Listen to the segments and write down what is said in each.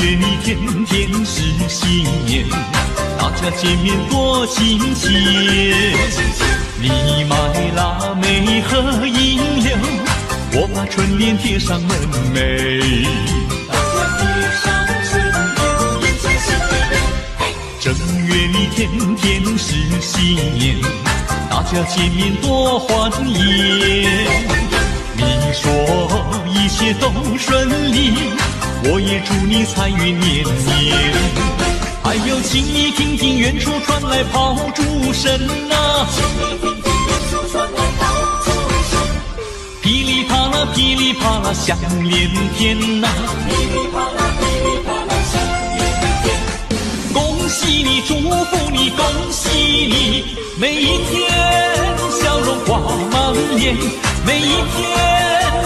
月里天天是新年，大家见面多亲切。你买腊梅和银柳，我把春联贴上门楣。大家贴上春联，迎接新年。正月里天天是新年，大家见面多欢颜。你说一切都顺利，我也祝你财运年年。还有，请你听听远处传来炮竹声啊，噼里啪啦噼里啪啦响连天呐，噼里啪啦噼里啪啦响连天。恭喜你，祝福你，恭喜你，每一天笑容挂满脸，每一天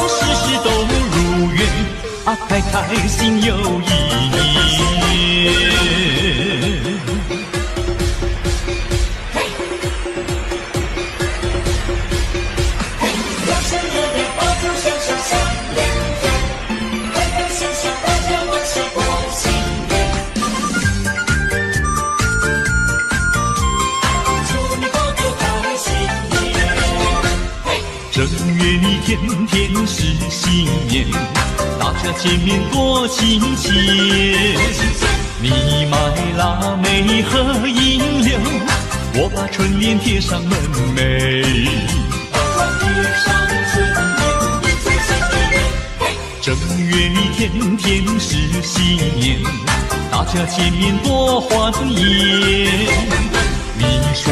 事事都如愿啊，开开心又一年。正月里天天是新年，大家见面多亲切。你买腊梅和银柳，我把春联贴上门楣。正月里天天是新年，大家见面多欢颜。你说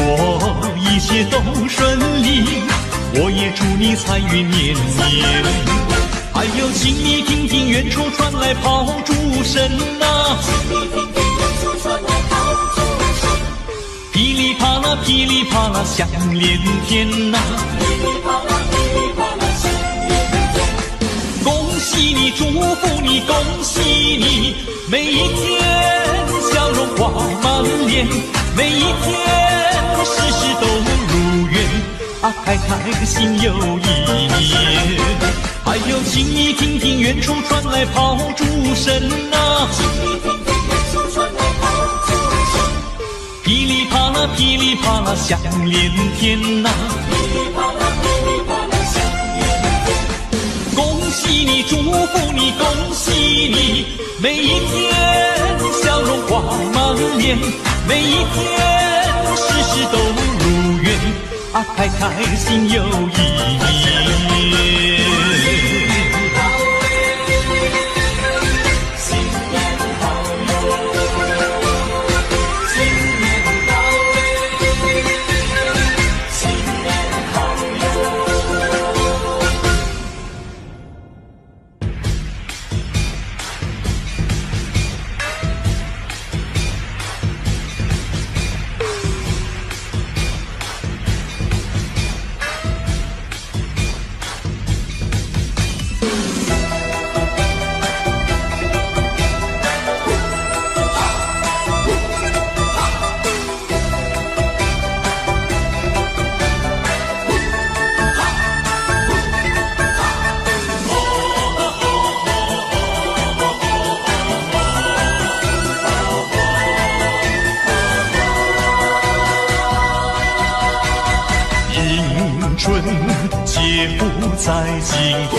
一切都顺利，我也祝你财运年年。还有，请你听听远处传来炮竹声啊，噼里啪啦噼里啪啦响连天呐，恭喜你，祝福你，恭喜你，每一天笑容挂满脸，每一天事事都如愿啊，开开心又一年。还有，请你听听远处传来炮竹声啊，噼里啪啦噼里啪啦响连天呐，恭喜你，祝福你，恭喜你，每一天笑容挂满脸，每一天事事都如愿啊，开开心又一年。春节不在今天，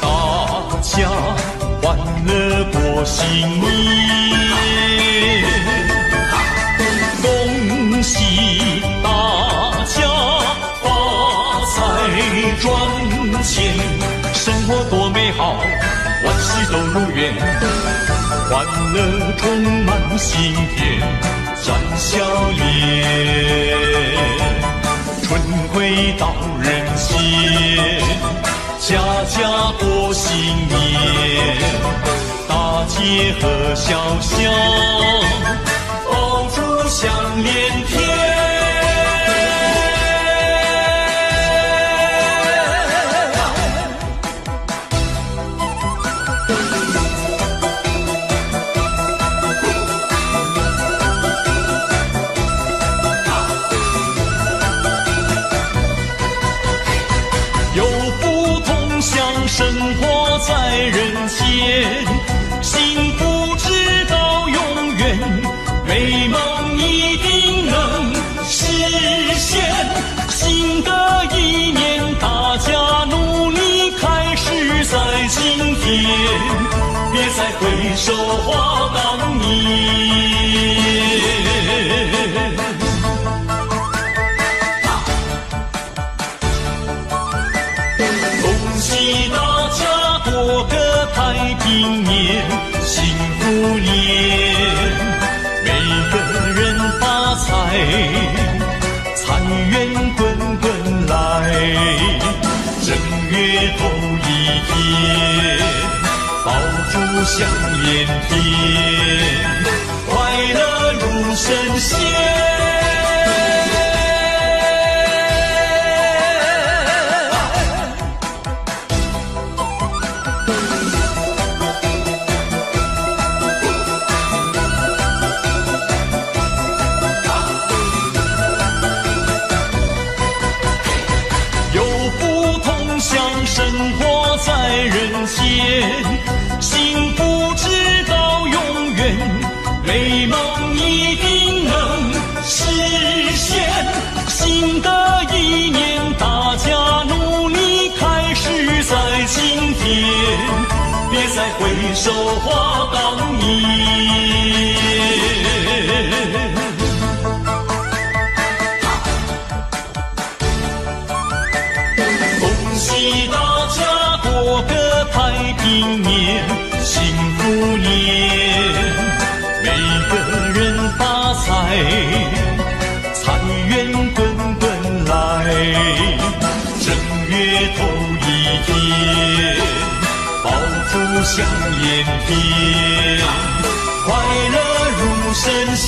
大家欢乐过新年，恭喜大家发财赚钱，生活多美好，万事都如愿，欢乐充满心田，展笑脸，春回到人间，家家过新年，大街和小巷，爆竹响连天。声活在人间，幸福直到永远，美梦一定能实现。新的一年，大家努力开始在今天，别再回首话当年。恭喜大家过个太平年，幸福年，每个人发财，财源滚滚来。正月头一天，爆竹响连天，快乐如神仙。生活在人间，幸福直到永远，美梦一定能实现。新的一年，大家努力开始在今天，别再回首话当年。恭喜大家过个太平年，幸福年，每个人发财，财源滚滚来。正月头一天，爆竹响连天，快乐如神仙。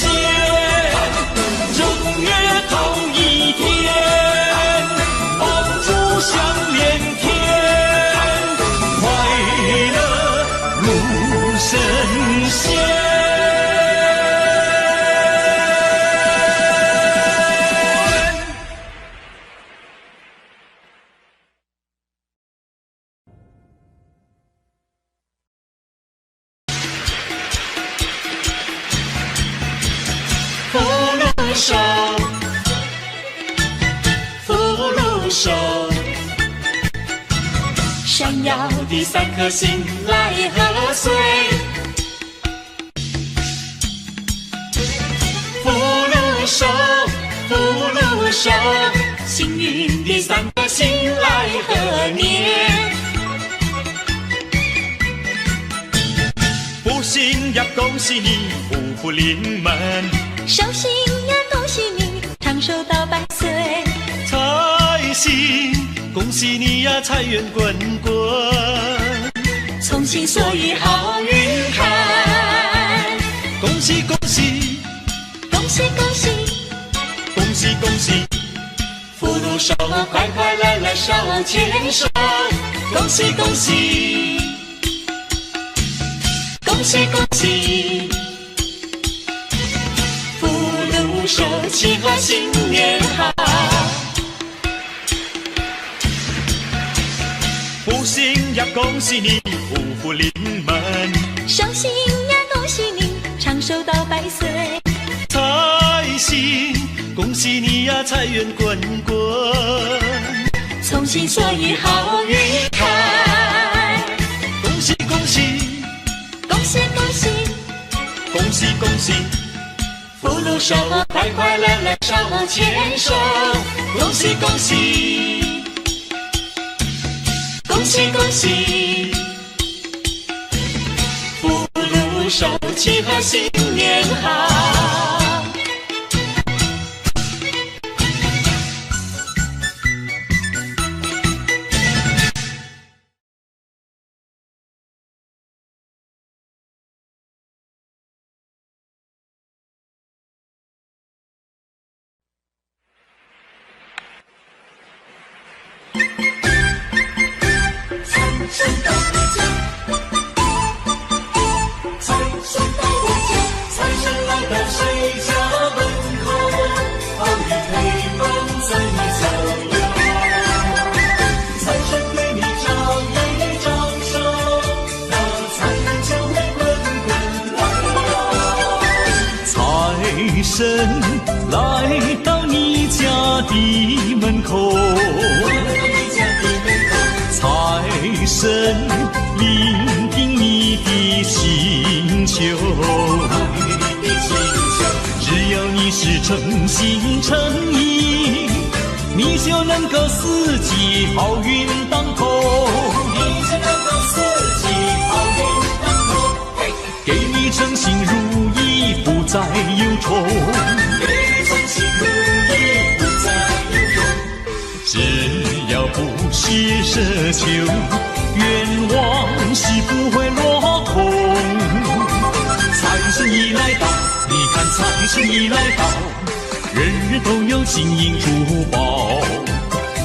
正月头一天，爆竹响连天，快乐如神仙。福禄寿，福禄寿，闪耀的三颗星来贺岁。福禄寿，福禄寿，幸运的三颗星来贺年。福星呀，恭喜你，福福临门。寿星呀，恭喜你，长寿到百岁。财星，恭喜你呀，财源滚滚。从心所欲好运开。恭喜恭喜，恭喜恭喜，恭喜恭喜，福禄寿，快快乐乐手牵手。恭喜恭喜，恭喜恭喜，福禄寿，祈贺新年好。福星呀，恭喜你，福福临门。寿星呀，恭喜你，长寿到百岁。财星，恭喜你呀，财源滚滚。从心所欲好运开。恭喜恭喜，恭喜恭喜，恭喜恭喜，福禄寿，快快乐乐手牵手。恭喜恭喜，恭喜恭喜，福禄寿，祈贺新年好。神到我家，财神到我家，财神来到谁？的门口，财神临近你的星球，只要你是诚心诚意，你就能够四季好运当头，给你诚心如意不再忧愁，只要不是奢求，愿望是不会落空。财神已来到，你看财神已来到，人人都有金银珠宝，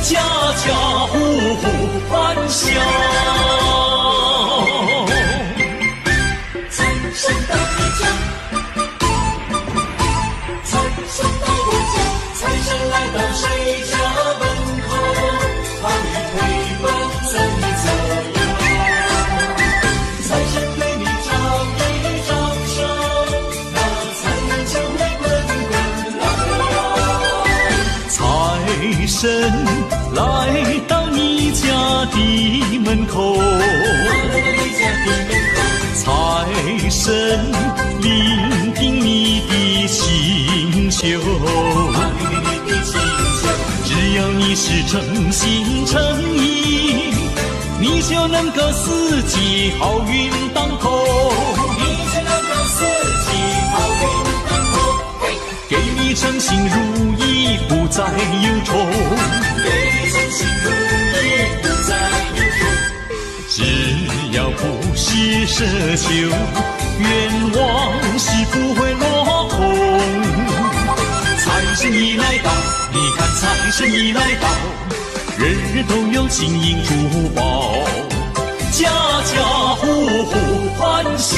家家户户欢笑。财神到你家，财神到我家，财神来到谁家门口，好运推奔在你左右。财神对你招一招手，那财源就会滚滚来。财神来到你家的门口，财神临近你的星球，只要你是诚心诚意，你就能够四季好运当头，给你诚心如意不再忧愁，只要不是奢求，愿望是不会落空。财神已来到，你看财神已来到，人人都有金银珠宝，家家户户欢笑。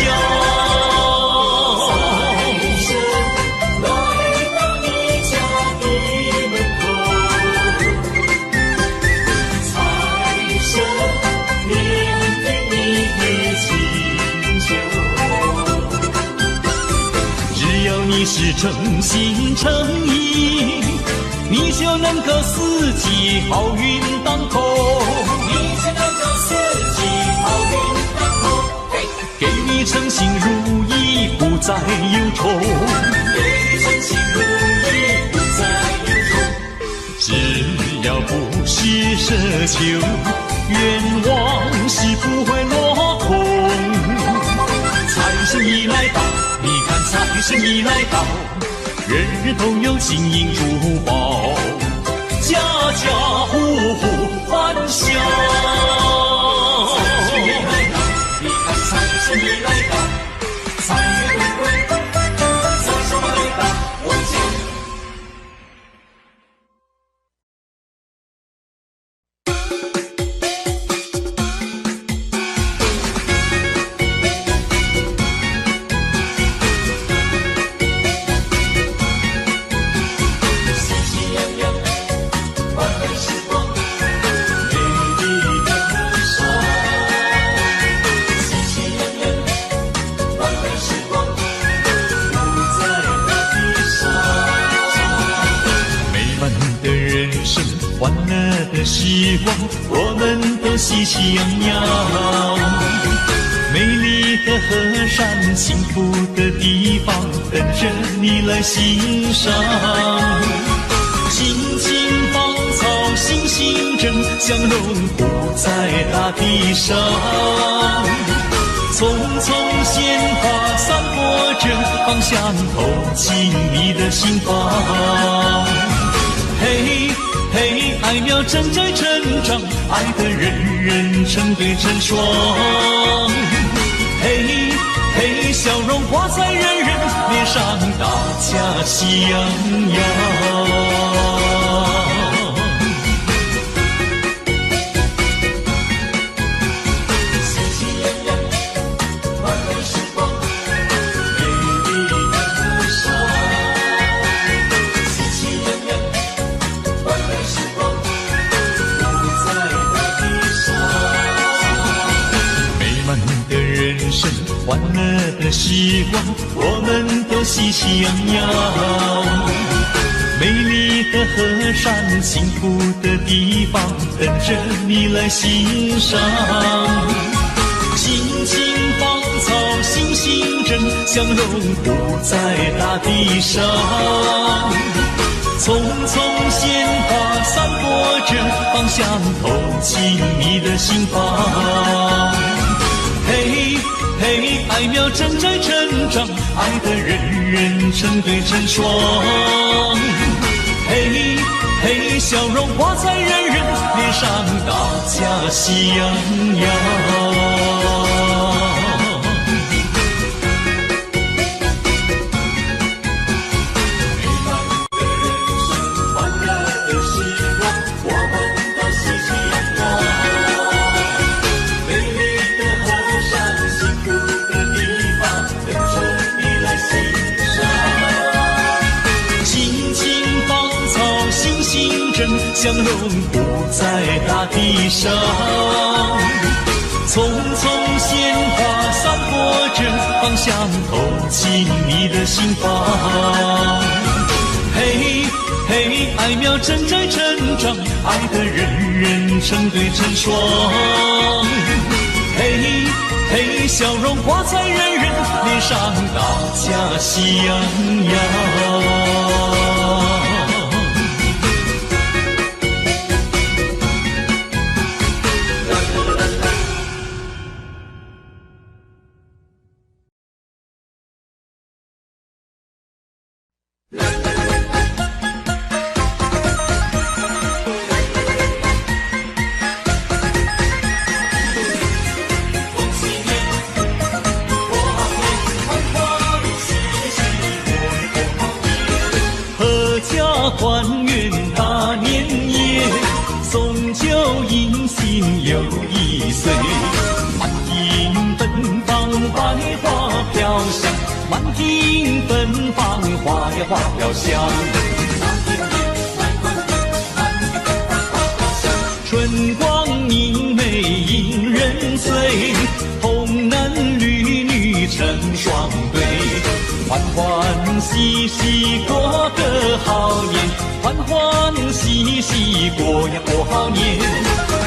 你是诚心诚意，你就能够四季好运当头，给你诚心如意不再忧愁，只要不是奢求，愿望是不会落空。财神已来到，你看财神已来到，人人都有金银珠宝，家家户户欢笑。财神已来到，你看财神已来到，财源滚滚，财神来到我家。欢乐的时光，我们都喜气洋洋。美丽的河山，幸福的地方，等着你来欣赏。青青芳草，欣欣正，相融不在大地上。丛丛鲜花散播着芳香，透进你的心房。嘿嘿，爱苗正在成长，爱的人人成对成双。嘿嘿，笑容挂在人人脸上，大家喜洋洋。欢乐的时光，我们都喜气洋洋。美丽的河山幸福的地方，等着你来欣赏。青青芳草星星阵，相融不在大地上。匆匆鲜花散播着芳香，透进你的心房。嘿嘿，爱苗正在成长，爱的人人成对成双。嘿嘿，笑容挂在人人脸上，大家喜洋洋。相融不在大地上，匆匆鲜花散播着芳香，透进你的心房。嘿嘿，爱苗正在成长，爱的人人成对成双。嘿嘿，笑容挂在人人脸上，大家喜洋洋。团圆大年夜，送酒迎新又一岁。满庭芬芳百花飘香，满庭芬芳花呀花飘香。春光明媚引人醉，童男女女成双对。欢欢喜喜过个好年，欢欢喜喜过呀过好年。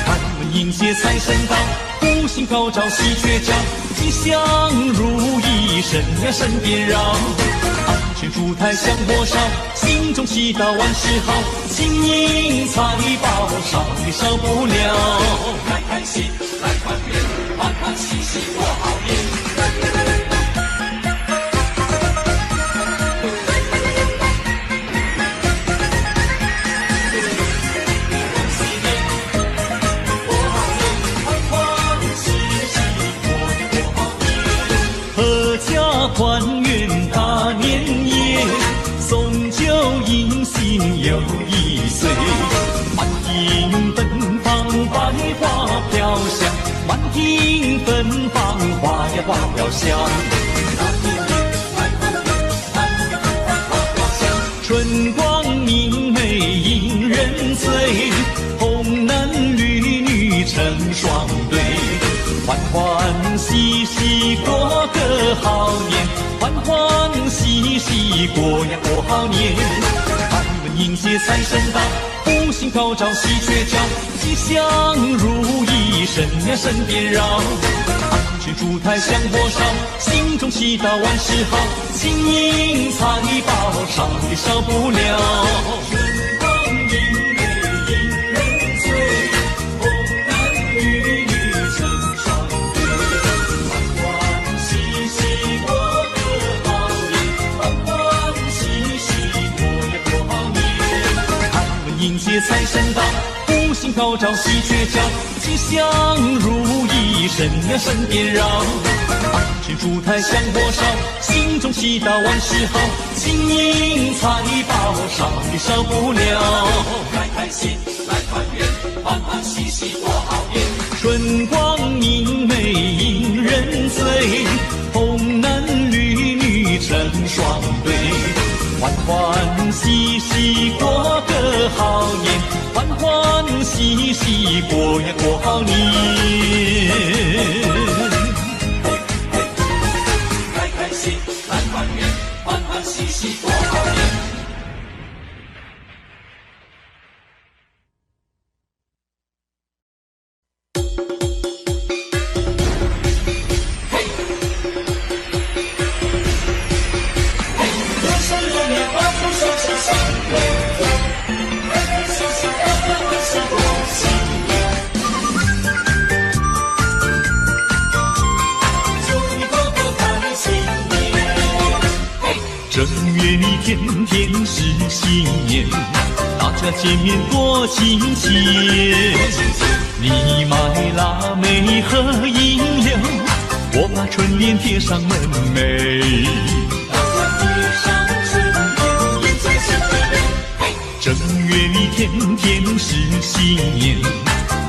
开门迎接财神到，福星高照喜鹊叫，吉祥如意神呀神边绕。安全烛台香火烧，心中祈祷万事好，金银财宝少也少不了。开开心来团圆，欢欢喜喜过好年。团圆大年夜，送酒迎新又一岁。满庭芬芳百花飘香，满庭芬芳花呀花飘香。春光明媚引人醉，童男女女成双对。欢欢喜喜过个好年，欢欢喜喜过呀过好年。开门迎接财神到，福星高照喜鹊叫，吉祥如意神呀神边绕。安全烛台香火烧，心中祈祷万事好，金银财宝少也少不了。迎接财神到，福星高照喜鹊叫，吉祥如意神呀神边绕。安全烛台香火烧，心中祈祷万事好，金银财宝少也少不了。开开心来团圆，欢欢喜喜过好年。春光明媚引人醉，童男女女成双对。欢欢喜喜过个好年，欢欢喜喜过呀过好年。开开心来团圆，欢欢喜喜过好年。月里天天是新年，大家见面多亲切。你买腊梅和银柳，我把春联贴上门楣。正月里天天是新年，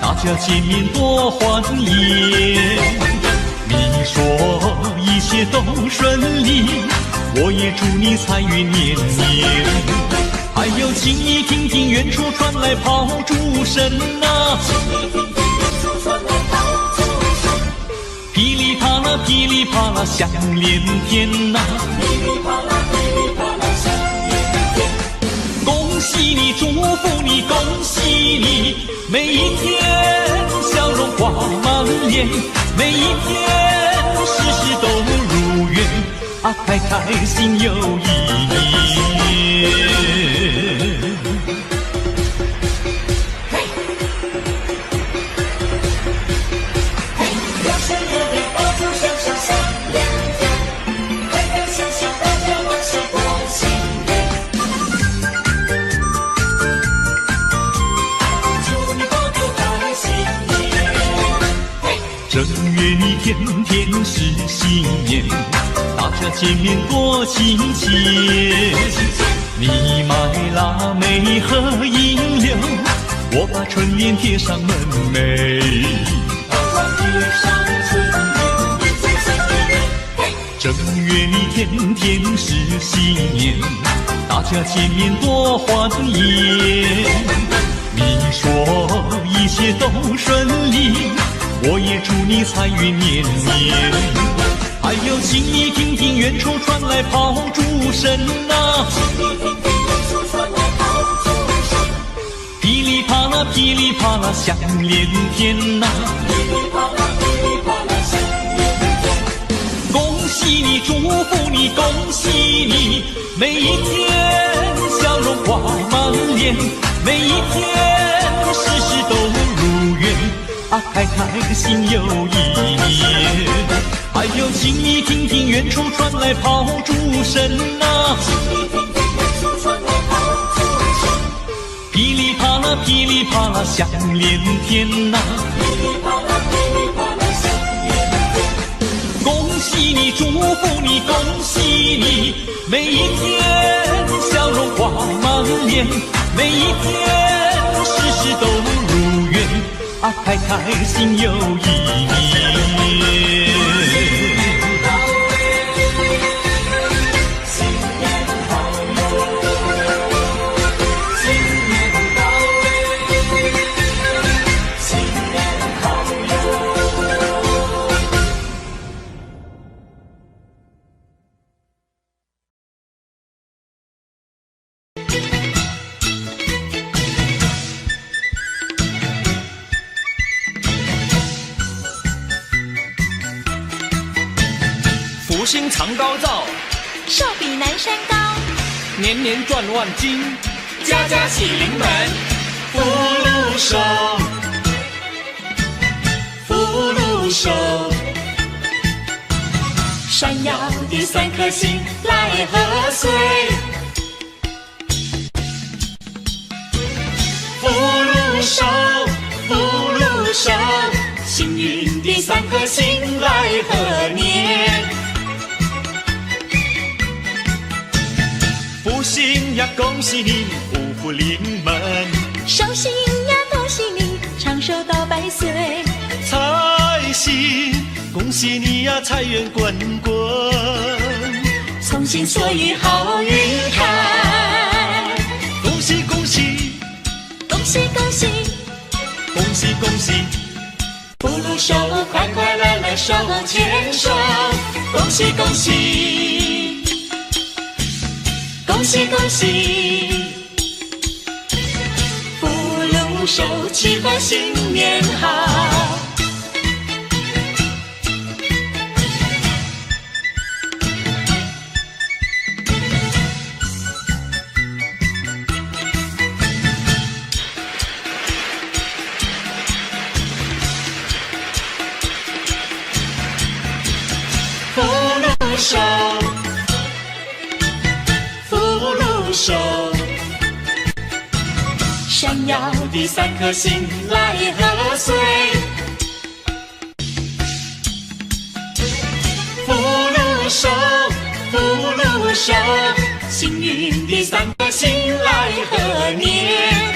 大家见面多欢颜。你说一切都顺利，我也祝你财运绵绵。还有请你听听远处传来炮竹声啊，噼里啪啦噼里啪啦响连天呐，恭喜你祝福你恭喜你，每一天笑容花满脸，每一天事事都如愿啊，开开心又一年。正月里天天是新年，大家见面多亲切。你买腊梅和银柳，我把春联贴上门楣。正月里天天是新年，大家见面多欢颜。你说一切都顺利，我也祝你财运绵绵。还有请你听听远处传来炮竹声啊，噼里啪啦噼里啪啦响连天呐，恭喜你祝福你恭喜你，每一天笑容花满脸，每一天事事都如愿啊，开开心又一年。还有请你听听远处传来炮竹声啊，噼里啪啦噼里啪啦响连天呐，恭喜你祝福你恭喜你，每一天笑容花满脸，每一天事事都如愿啊，开开心又一年。福星藏高照，寿比南山高，年年赚万金，家家喜临门，福禄寿，福禄寿。闪耀的三颗星来贺岁，福禄寿，福禄寿。幸运的三颗星来贺年。福星呀，恭喜你，福福临门；寿星呀，恭喜你，长寿到100岁。财星，恭喜你呀，财源滚滚。从心所欲好运开，恭喜恭喜，恭喜恭喜，恭喜恭喜，福禄寿，快快乐乐手牵手，恭喜恭喜，恭喜恭喜，福禄寿，祈贺新年好。福禄寿，福闪耀的3颗星来贺岁。福禄寿，福禄寿，幸运的3颗星来贺年。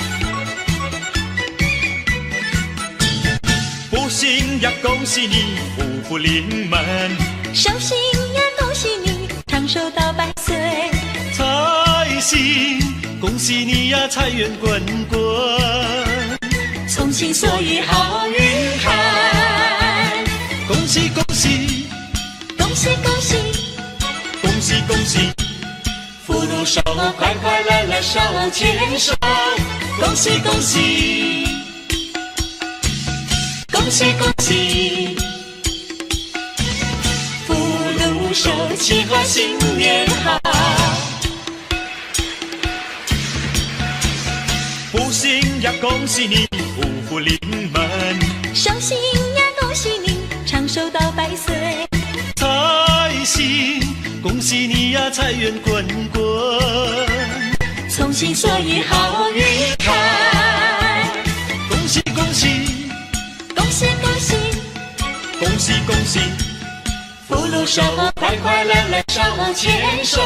福星呀，恭喜你，福福临门；寿星呀，恭喜你，长寿到100岁。财星，恭喜你呀，财源滚滚。从心所欲好运开，恭喜恭喜，恭喜恭喜，恭喜恭喜，福禄寿，快快乐乐手牵手，恭喜恭喜，恭喜恭喜，福禄寿，祈贺新年好。福星呀，恭喜你，福福临门；寿星呀，恭喜你，长寿到100岁。财星，恭喜你呀，财源滚滚。从心所欲好运开，恭喜恭喜，恭喜恭喜，恭喜恭喜，福禄寿，快快乐乐手牵手，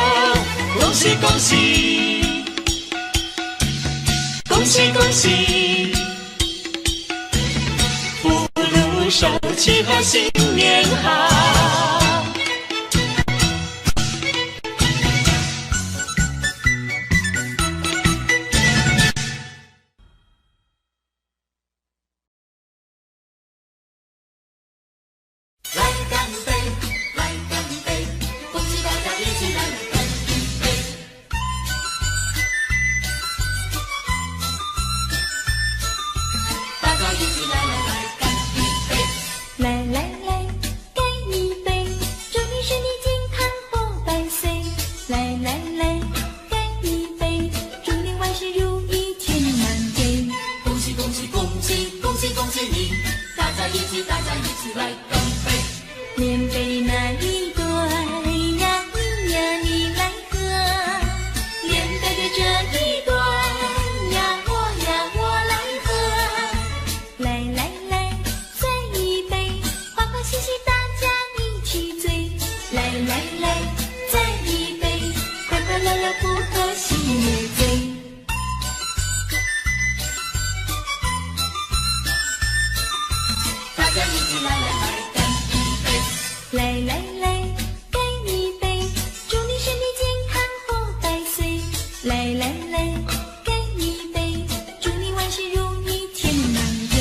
恭喜恭喜，恭喜恭喜，福禄寿，祈贺新年好。来干杯，来干杯，恭喜大家一起来干一杯。大家一起来干一杯。来来来，干一杯，祝你身体健康活100岁。来来来，干一杯，祝你万事如意千万倍。恭喜恭喜恭喜恭喜恭喜你！大家一起来干杯。连杯那一端呀，你呀你来喝，连杯的这一端呀，我来喝。来来来，再一杯，欢欢喜喜大家一起醉。来来来，再一杯，快快乐乐不喝喜乐醉。大家一起来干一杯。来来来，干一杯，祝你身体健康活100岁。来来来，干一杯，祝你万事如意千万倍。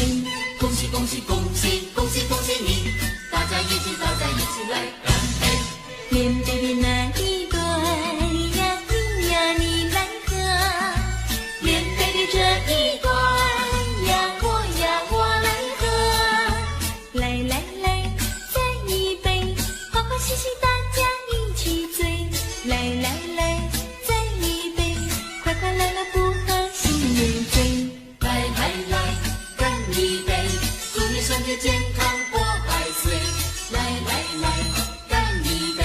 恭喜恭喜恭喜恭喜恭喜你！大家一起来干杯。连杯的那一端呀，你呀你来喝，连杯的这一端呀，我来喝。来来来，再一杯，欢欢喜喜大家一起醉。来来来，再一杯，快快乐乐不喝喜乐醉。来来来，干一杯，祝你身体健康活100岁。来来来，干一杯，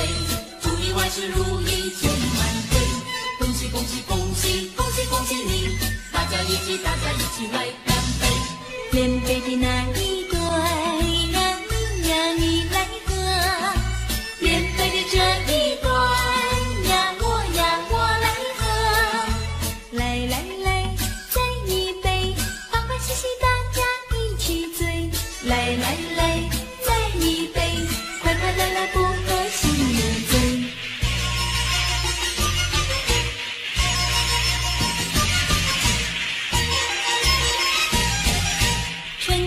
祝你万事如意千万倍。恭喜恭喜恭喜恭喜恭喜你！大家一起来干杯。连杯的那一端呀，你呀你来喝，连杯的这一端呀，我来喝。来来来，再一杯，欢欢喜喜大家一起醉。来来来，再一杯，快快乐乐不喝喜乐醉。春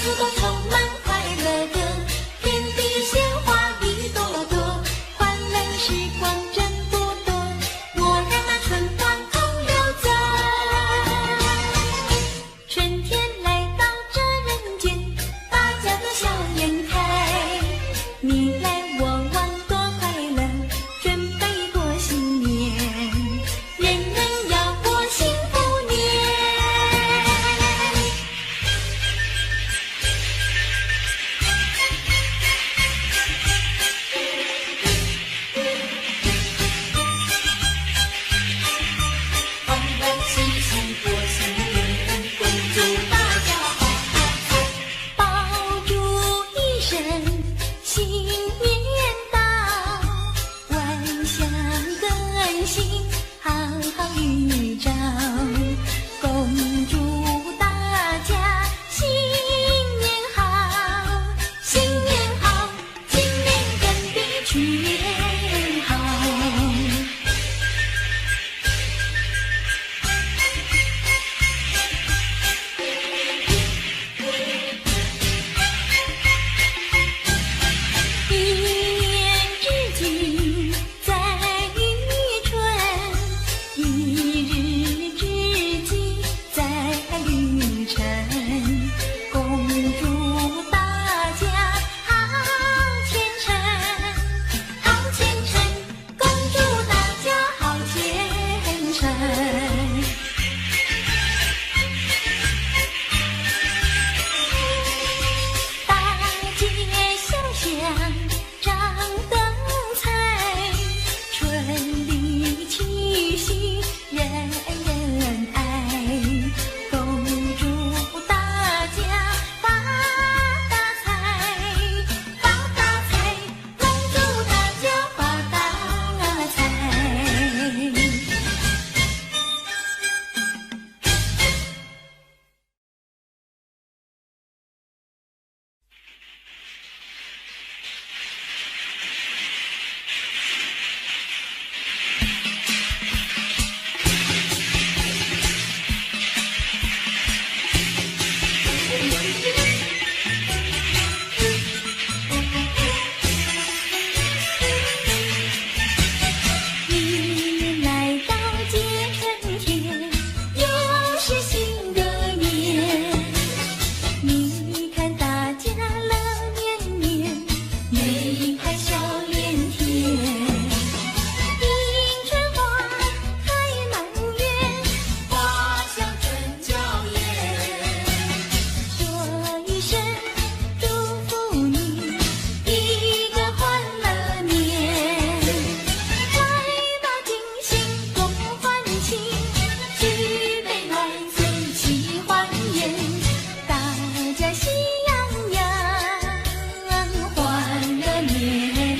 处都充满快乐歌，天地鲜花一朵朵，欢乐时光真不多，莫让那春光空流走。春天来到这人间，大家都笑颜开，你来我往多快乐，准备过新年，人人要过幸福年。欢欢喜喜过新年，恭祝大家发大财，爆竹一声新年到，万象更新好好预兆，恭祝大家新年好，新年好，今年更比去年好。一年之计在于春，一日之计在于晨，恭祝大家好前程，好前程，恭祝大家好前程。大街小巷张灯彩，春里气息人人爱，恭祝大家发大财，发大财，恭祝大家发大财。一年来到接春天，又是新的年。你看大家乐绵绵，眉开笑脸甜。迎春花开满园，花香真娇艳。说一声祝福你一个欢乐年。来吧，尽兴共欢庆，举杯万岁齐欢颜，大家喜洋洋，欢乐绵绵。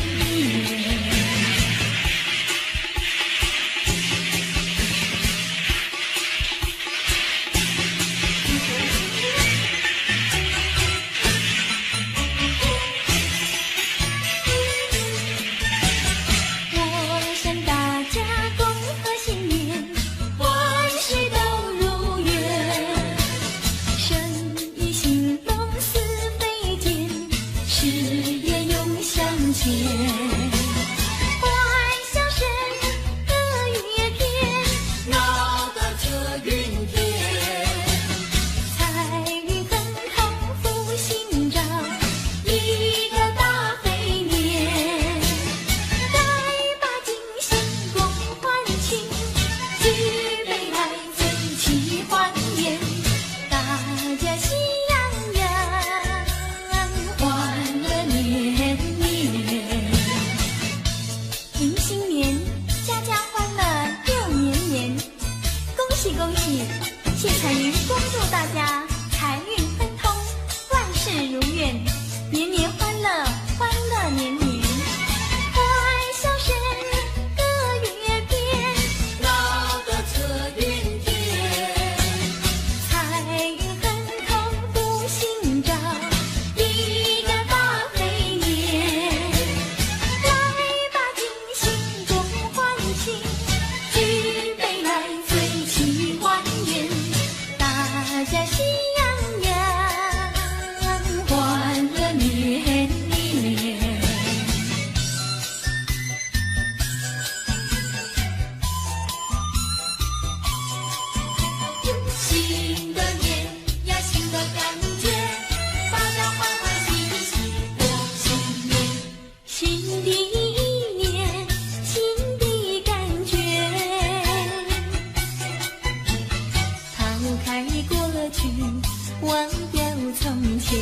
忘掉从前。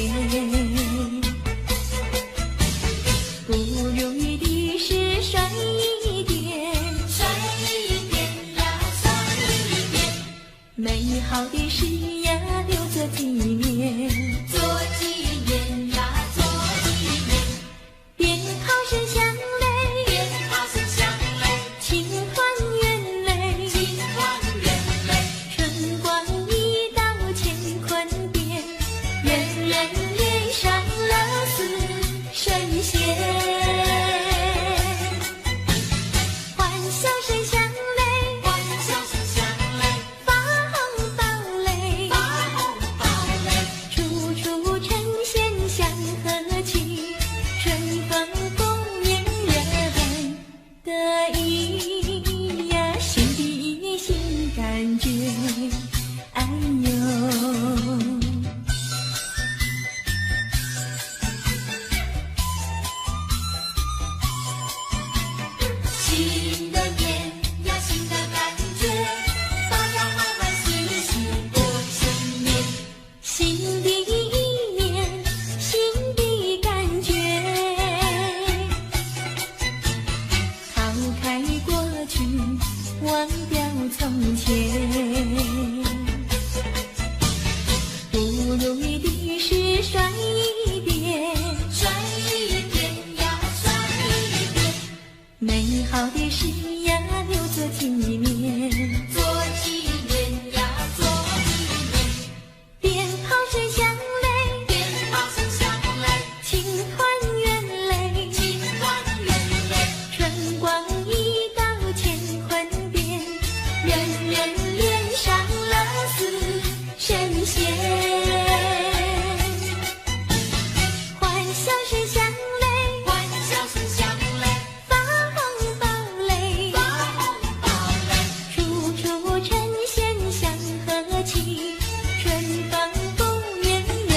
不如意的事甩一边，甩一边呀，甩一边，美好的事呀留作纪念。做纪念呀，做纪念。鞭炮声响嘞，鞭炮声响嘞，庆团圆嘞，庆团圆嘞，春光一道乾坤变，人人脸上乐似神仙。欢笑声响嘞，欢笑声响嘞，发红包嘞，发红包嘞，处处呈现祥和气，春风共面人得意呀，心底新感觉，哎呦。新的年呀，新的感觉，大家欢欢喜喜过新年。新的一年，新的感觉，抛开过去，忘掉从前。不如意的事甩一边，甩一边呀，甩一边，美好的事呀留作纪念。做纪念呀，做纪念。鞭炮声响嘞，鞭炮声响嘞，庆团圆嘞，庆团圆嘞，春光一道乾坤变，人人脸上乐似神仙。欢笑声响嘞，欢笑声响嘞，发红包嘞，发红包嘞，处处呈现祥和气，春风共面人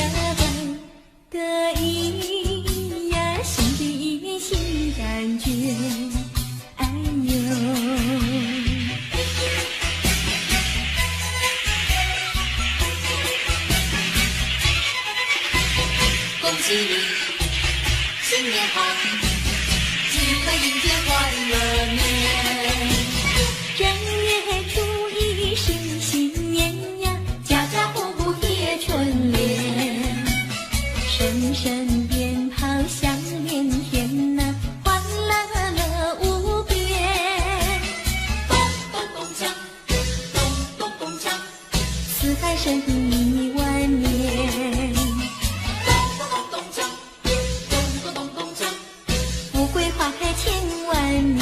得意呀，心底新感觉，哎呦。恭喜你，新年好，聚会迎接欢乐年。正月初一是新年呀，家家户户贴春联，声声鞭炮响连天呐，欢乐乐无边。咚咚咚锵，咚咚咚锵，四海升一万年，咚咚咚咚锵，咚咚咚咚锵，富贵花开千万年。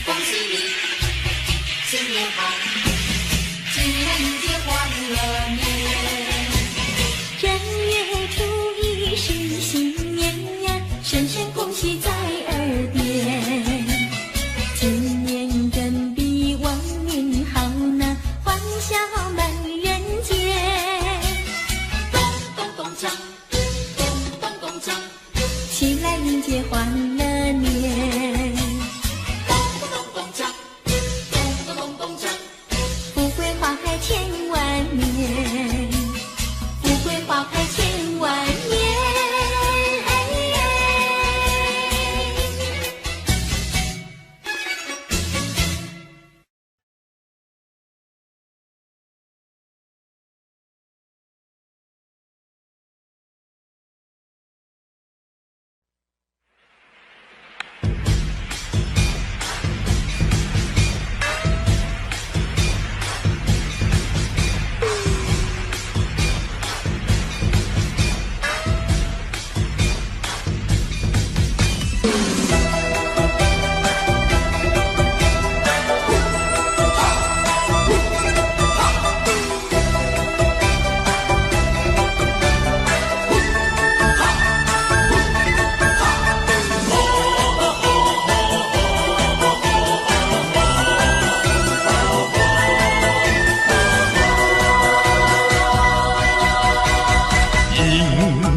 恭喜你，新年好，聚会迎接欢乐年。正月初一是新年呀，声声恭喜在耳边。今年真比往年好呐，欢笑满人间。咚咚咚锵，咚咚咚锵，起来迎接欢乐年，咚咚咚咚锵，咚咚咚咚锵，富贵花开千万年，富贵花开千万年。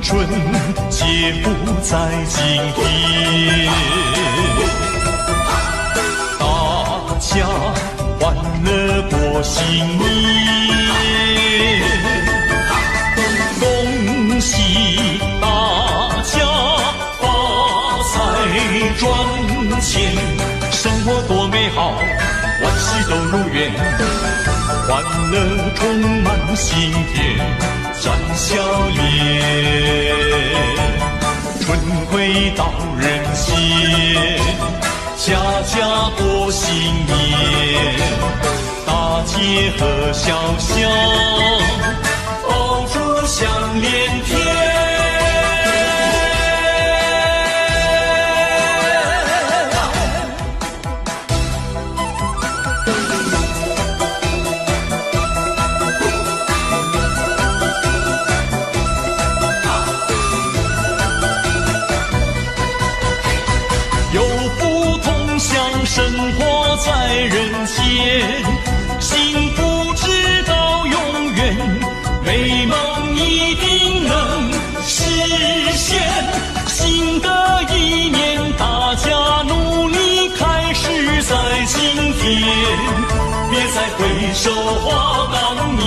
春节不在今天，新年，恭喜大家发财赚钱，生活多美好，万事都如愿，欢乐充满心田，展笑脸，春回到人间，家家过新年，大街和小巷，爆竹响连天。生活在人间，幸福直到永远，美梦一定能实现。新的一年，大家努力开始在今天，别再回首话当年。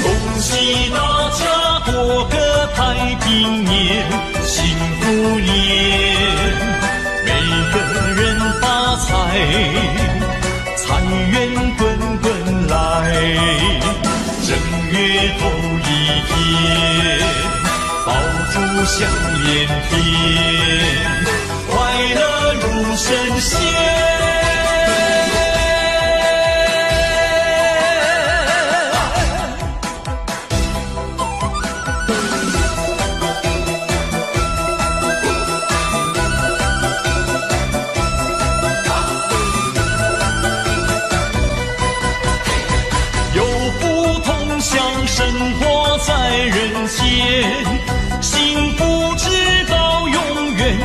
恭喜大家过个太平年，幸福年，每个人发财，财源滚滚来。正月头一天，爆竹响连天，快乐如神仙。生活在人间，幸福直到永远，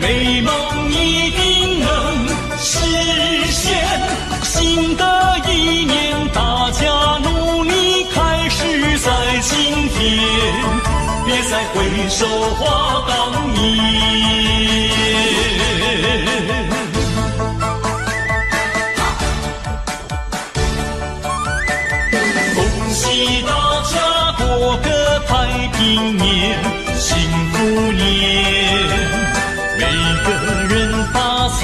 美梦一定能实现。新的一年，大家努力开始在今天，别再回首话当年。恭喜大家过个太平年，幸福年，每个人发财，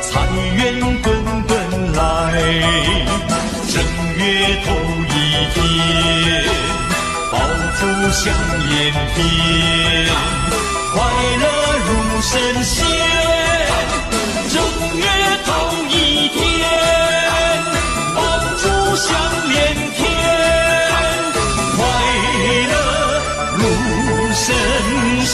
财源滚滚来。正月头一天，爆竹响连天，快乐如神仙。正月头一天，爆竹响连天，快乐如神仙。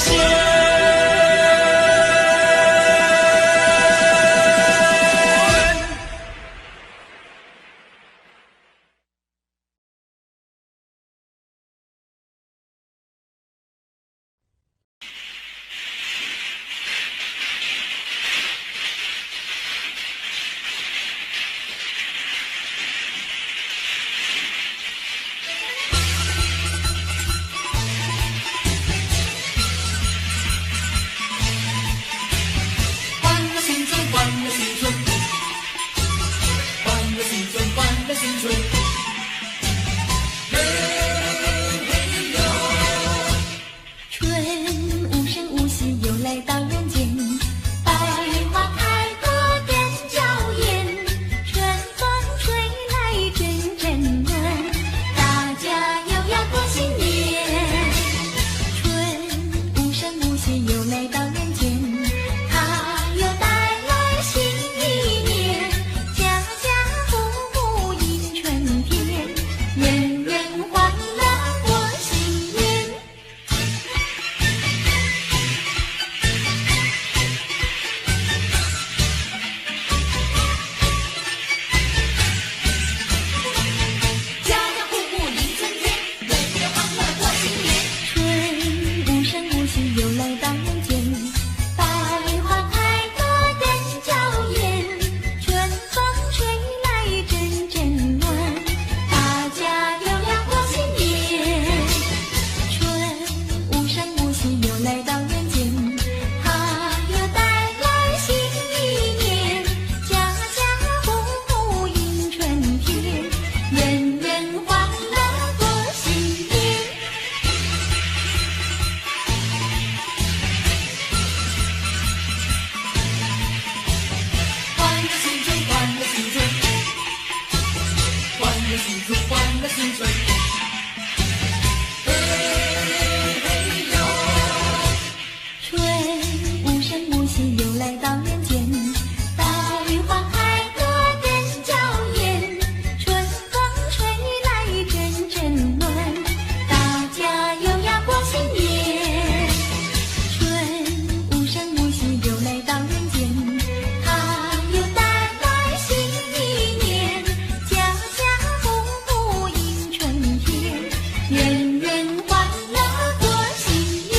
人人欢乐过新年。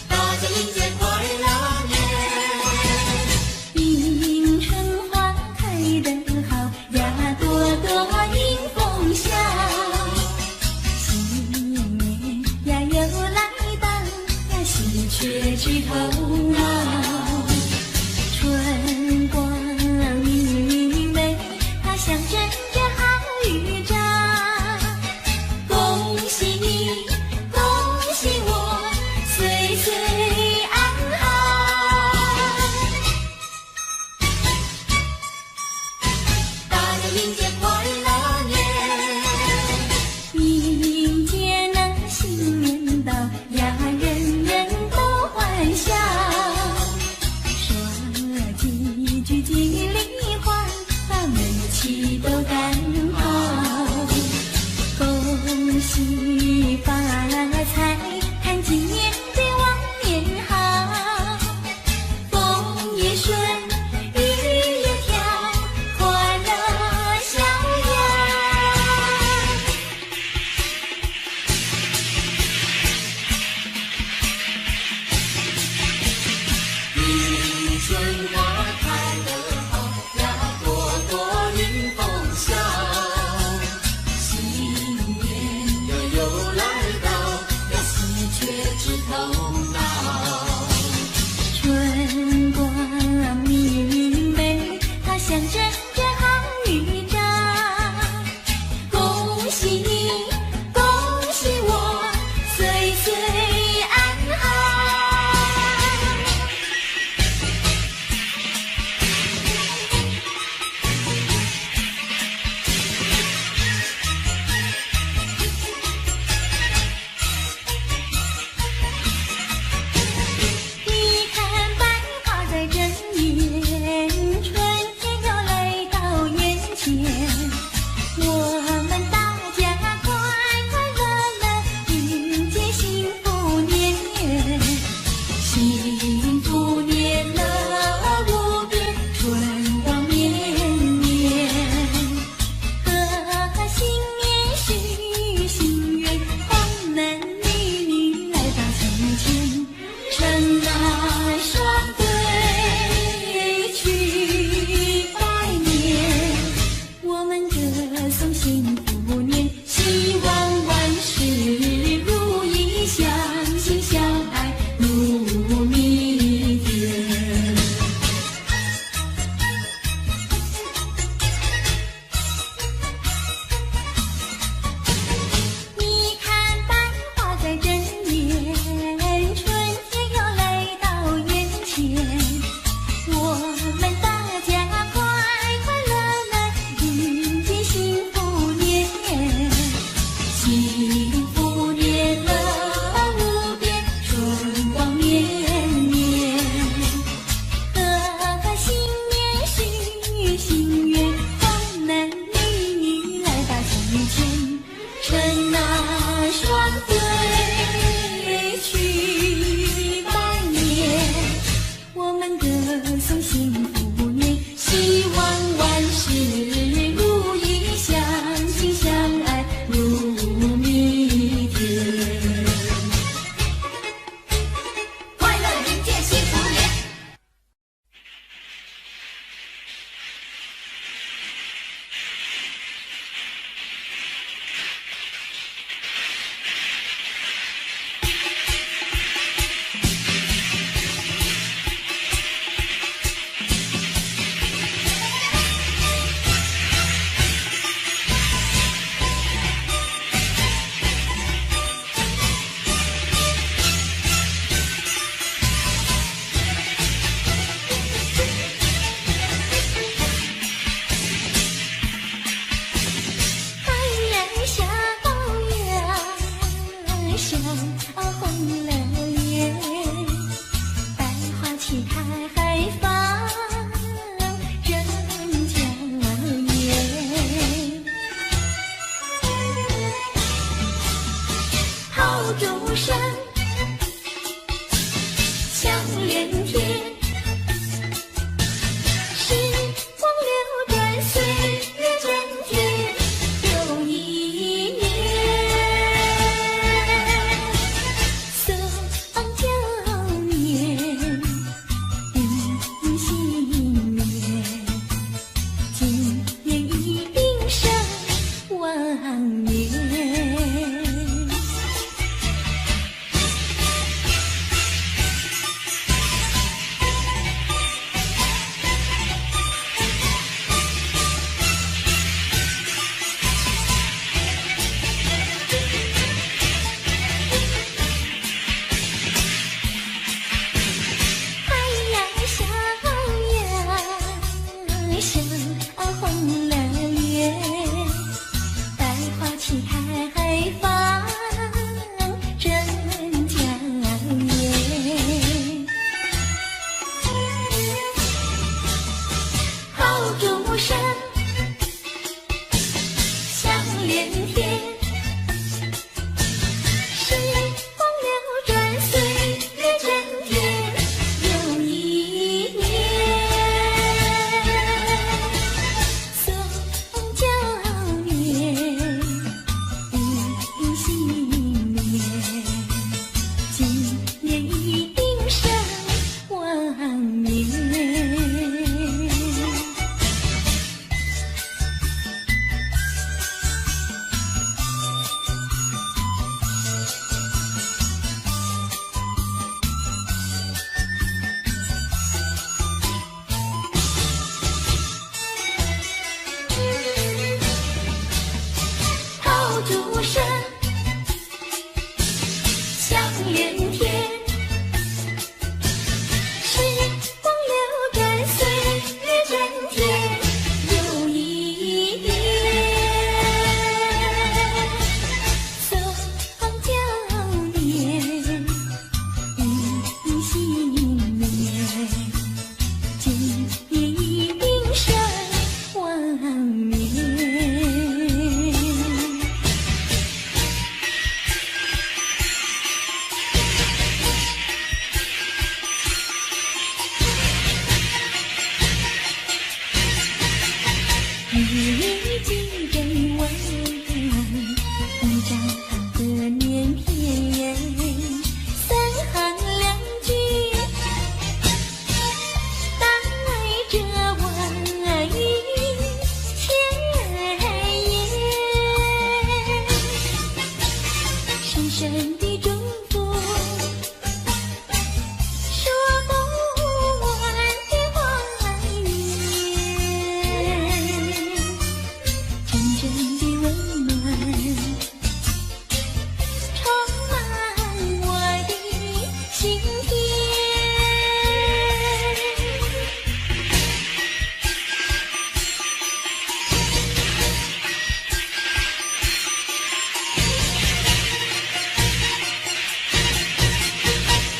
大家迎接快乐年，迎春花开得好呀，朵朵迎风笑。新年呀又来到呀，喜鹊枝头闹。春光明媚，它象征着好预兆。恭喜你，恭喜我，岁岁安好。大家迎接快乐年，迎接那新年到呀，人人都欢笑。说几句吉利话，把霉气都赶跑。恭喜发财，看今年对往年好。风也顺，雨也调，快乐逍遥。迎春花开得好呀，朵朵迎风笑。新年又来到，呀喜鹊枝头闹。春光明媚，它象征着好预兆。恭喜你，恭喜我，岁岁安好。你看百花在争艳，春天又来到眼前。我们大家快快乐乐迎接幸福年，幸福年乐无边，春光绵绵。贺新年，许心愿，红男绿女来到庭前。城南双对去拜年，我们歌颂幸福年，希望万事如意，相亲相爱如蜜甜。你看百花在争艳，春天又来到眼前。我们大家快快乐乐迎接幸福年，幸福年乐无边，春光绵绵。贺新年，许心愿，红男绿女来到庭前。城南双对去拜年，我们歌颂幸福年，希望万事如意，相亲相爱如蜜甜。快乐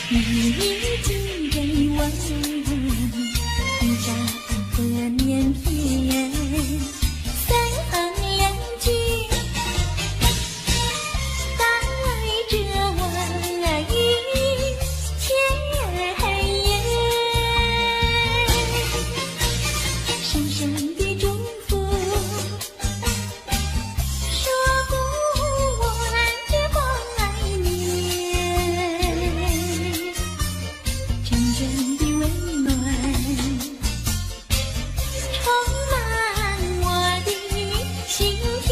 你寄给我这个年天，三两句带着我一千言，深深的祝福说不完的怀念，真正的温暖充满我的心田。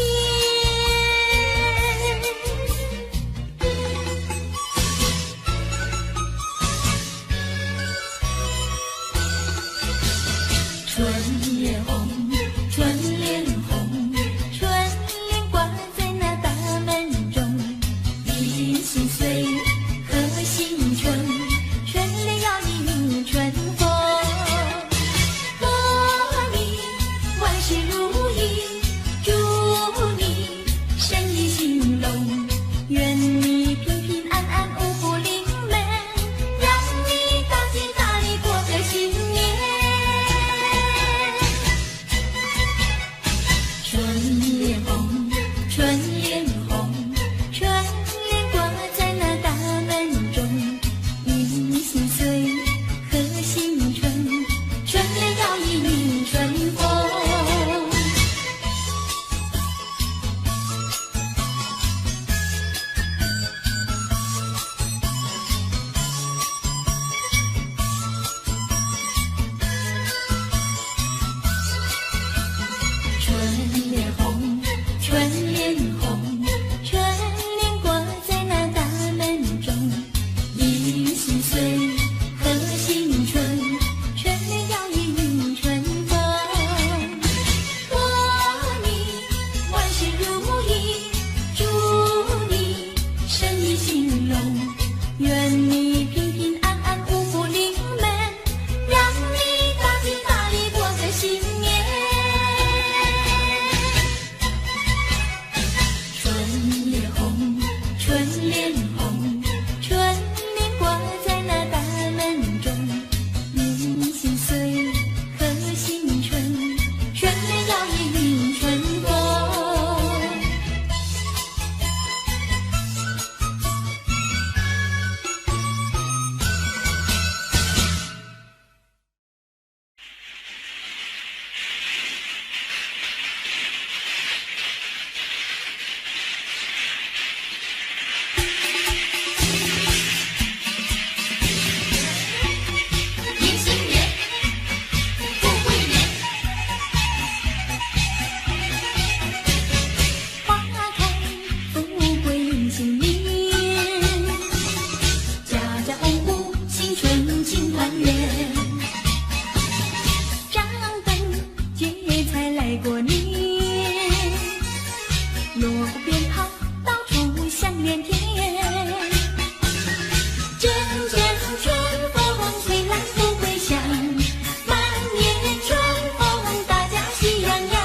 春也红，春联红，春联挂在那大门中，迎新岁贺新春，春联要迎春风。贺你万事如意，祝你生意兴隆，愿你平平安安五福临门，让你大吉大利过个新年。春联红，春联红，春联挂在那大门中，迎新岁贺新春，春联要迎春风。春联红，春联红，春联挂在那大门中，迎新岁贺新春，春联要迎春风。祝你万事如意，祝你生意兴隆，愿你平平安安五福临门，让你大吉大利过个新年。春联红，春联红，春联挂在那大门中，迎新岁贺新春，春联要迎春风。迎新年，富贵年，花开富贵迎新年，家家户户新春庆团圆，张灯结彩来过年，锣鼓鞭炮到处响连天，阵阵春风吹来富贵香，满面春风大家喜洋洋，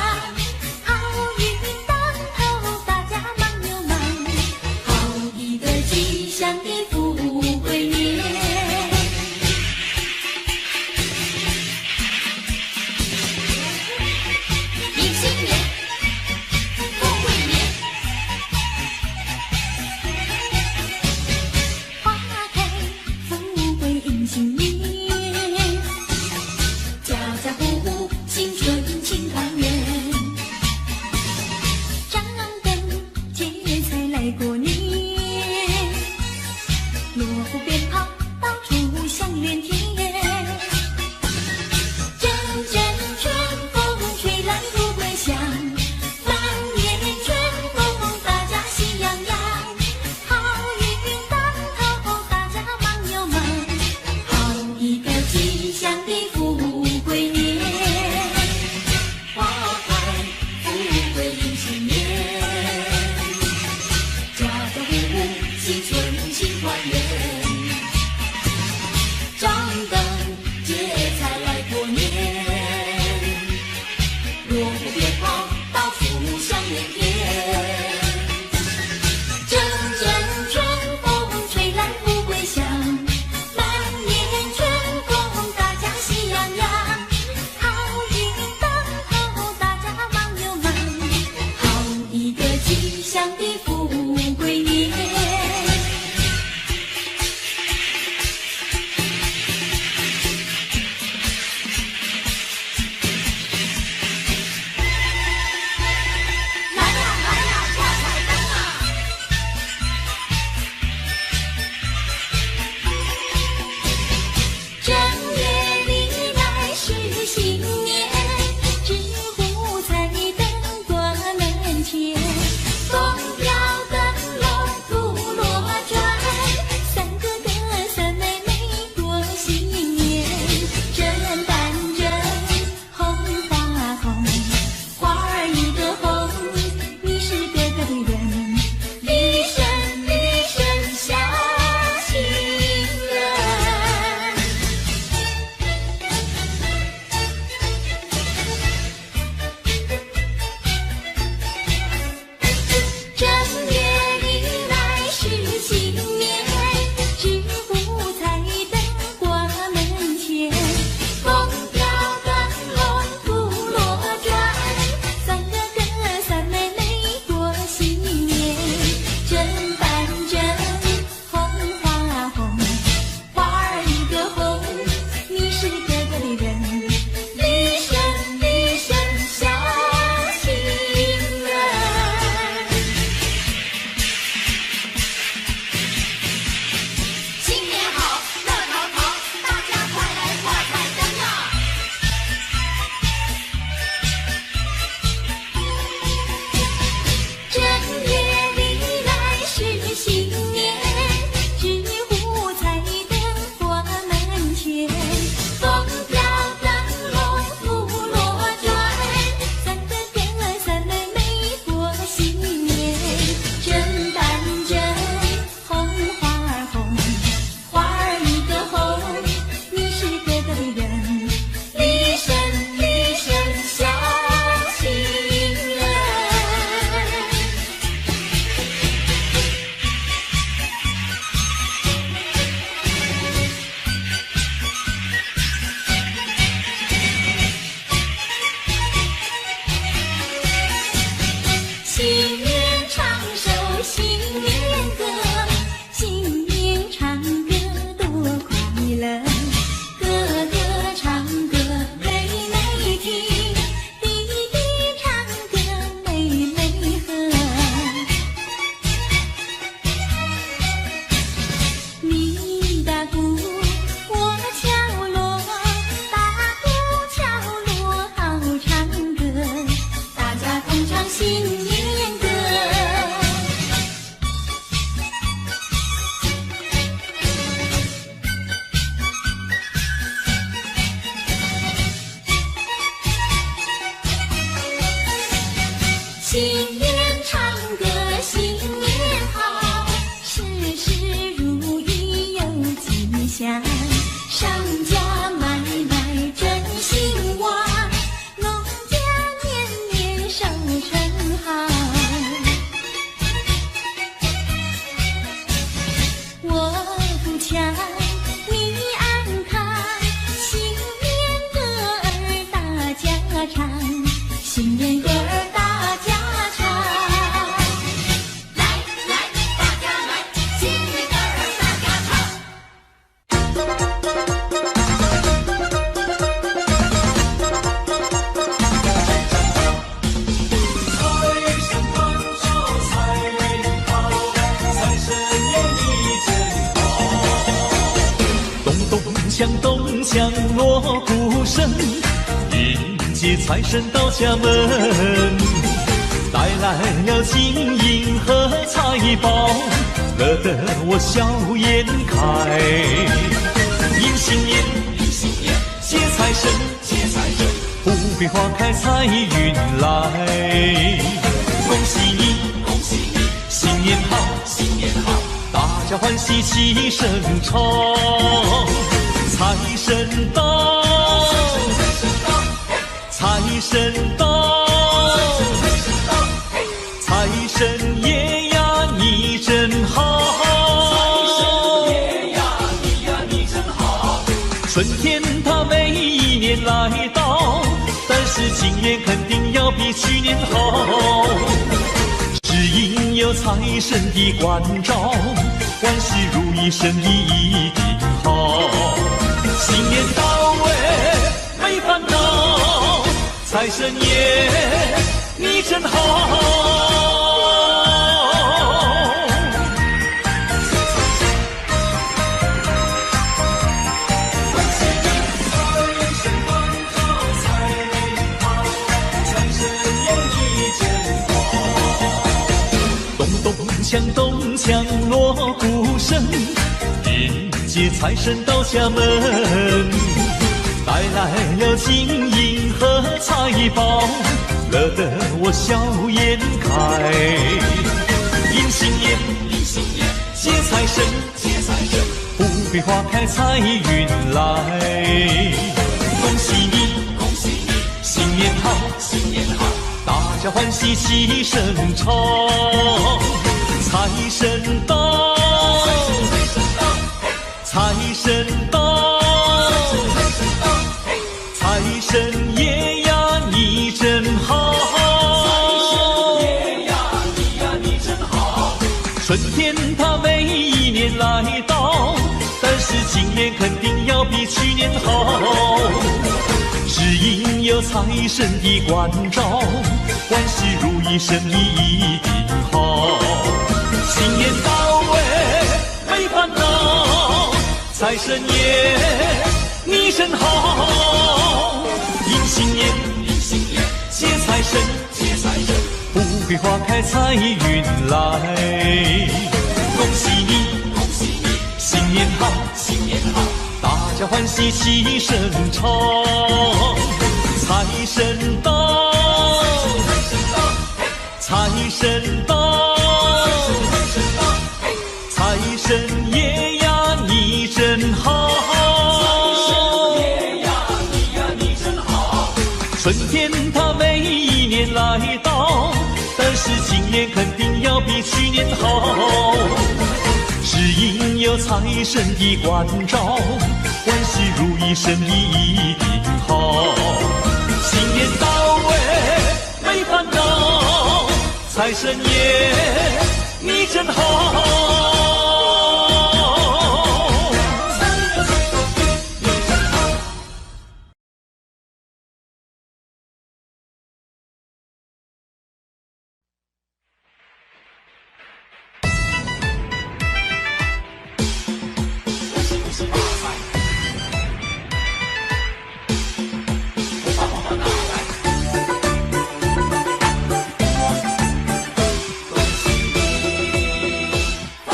好运当头大家忙又忙，好一个吉祥的富贵年。迎新年，富贵年，花开富贵迎新年，家家户户新春庆团圆，张灯结彩来过年，锣鼓鞭炮到处响连天，阵阵春风吹来富贵香，满面春风大家喜洋洋，好运当头大家忙又忙，好一个吉祥的富贵年。花开富贵迎新年，家家户户新春庆团圆，张强，商家买卖真兴旺，农家年年收成好。我不强，你安康，新年歌儿大家唱，新年歌儿大家唱。咚响锣鼓声，迎接财神到家门，带来了金银和财宝，乐得我笑颜开。迎新年，接财神，富贵花开财运来。恭喜你，新年好，大家欢喜齐声唱。财神到，财神到，财神爷呀你真好，春天它每一年来到，但是今年肯定要比去年好，只因有财神的关照，万事如意，生意一定好。新年到位没烦恼，财神爷你真好。咚锵锣鼓声，迎接财神到家门，带来了金银和财宝，乐得我笑颜开。迎新年，接财神，富贵花开财运来。恭喜你，新年好，大家欢喜齐声唱。财神到，财神到，财神爷呀你真好，春天它每一年来到，但是今年肯定要比去年好，只因有财神的关照，万事如意，生意一定好。新年到位没烦恼，财神爷你真好。迎新年，接财神，富贵花开财运来。恭喜你，新年好，大家欢喜齐声唱。财神到，财神到，财神爷呀你真好，春天它每一年来到，但是今年肯定要比去年好，只因有财神的关照，万事如意，生意一定好。新年到位没烦恼，财神爷你真好。发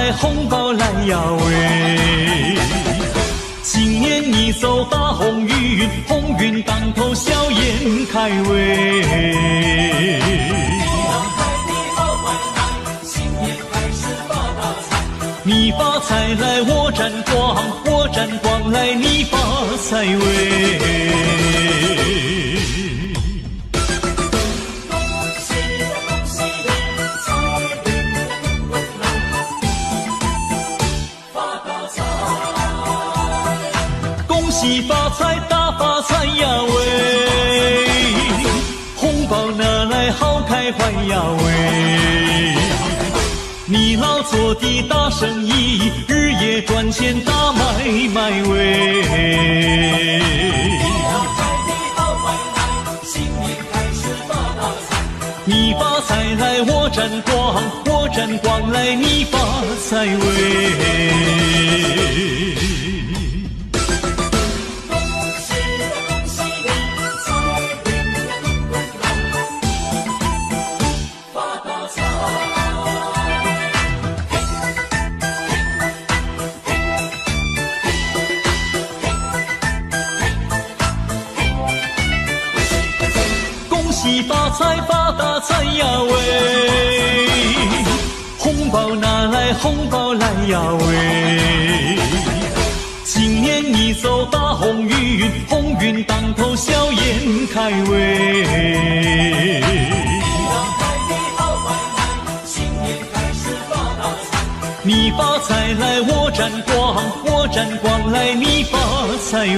来，红包来呀喂！今年你走大红运，红运当头，笑颜开喂。你发财来，我沾光；我沾光来，你发财喂。恭喜发财，大发财呀喂！红包拿来，好开怀呀喂！你老做的大生意，日夜赚钱大买卖喂。你发财来，我沾光；我沾光来，你发财喂。恭喜发财，发大财呀喂！红包拿来，红包来呀喂！今年你走大红运，红运当头，笑颜开喂。你发财来，我沾光；我沾光来，你发财喂。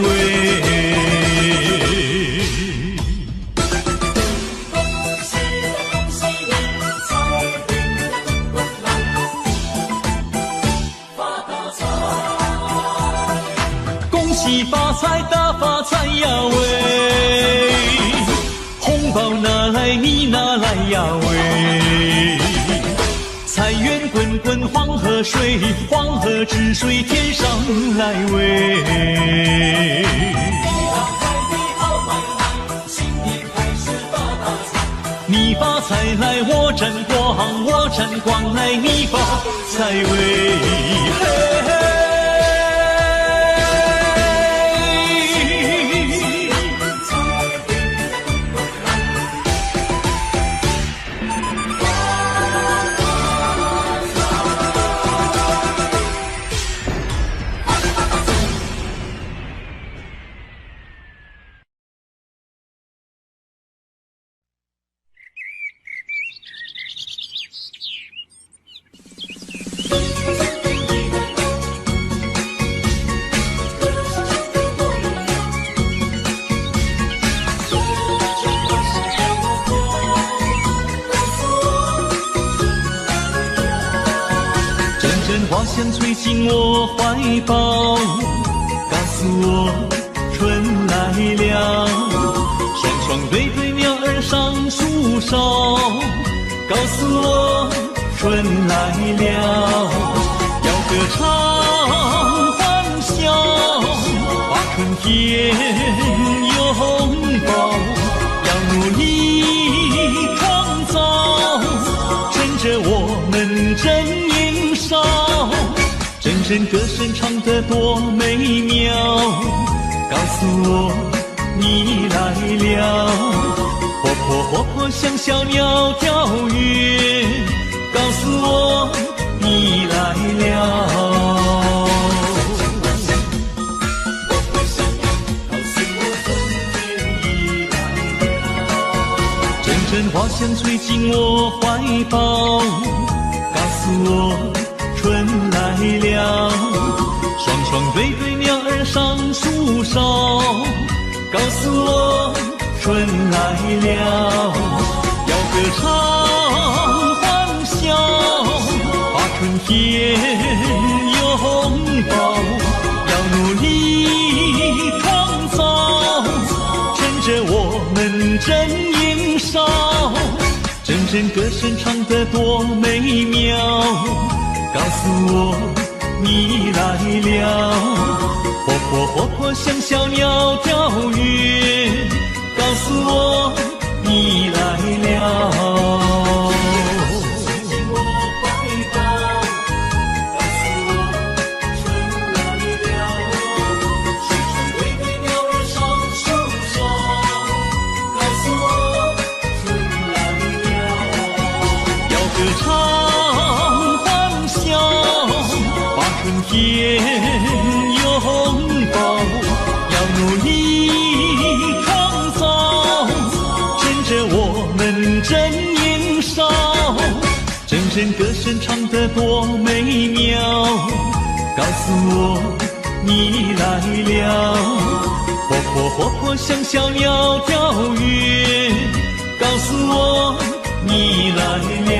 恭喜发财，大发财呀喂！红包拿来，你拿来呀喂！财源滚滚黄河水，黄河之水天上来喂。你发财来，我沾光；我沾光来，你发财喂。嘿嘿花香吹进我怀抱，告诉我春来了。双双对对鸟儿上树梢，告诉我春来了。要歌唱欢笑，把春天拥抱。要努力创造，趁着我们正年少。阵阵歌声唱得多美妙，告诉我你来了。活泼活泼像小鸟跳跃，告诉我你来了。阵阵花香吹进我怀抱，告诉我春来了。双双对对鸟儿上树梢，告诉我春来了。要歌唱欢笑，把春天拥抱。要努力创造，趁着我们正年少。阵阵歌声唱得多美妙，告诉我你来了。活泼活泼像小鸟跳跃，告诉我你来了。天拥抱，要努力创造，趁着我们正年少，真正歌声唱得多美妙，告诉我你来了，活泼活泼像小鸟跳跃，告诉我你来了，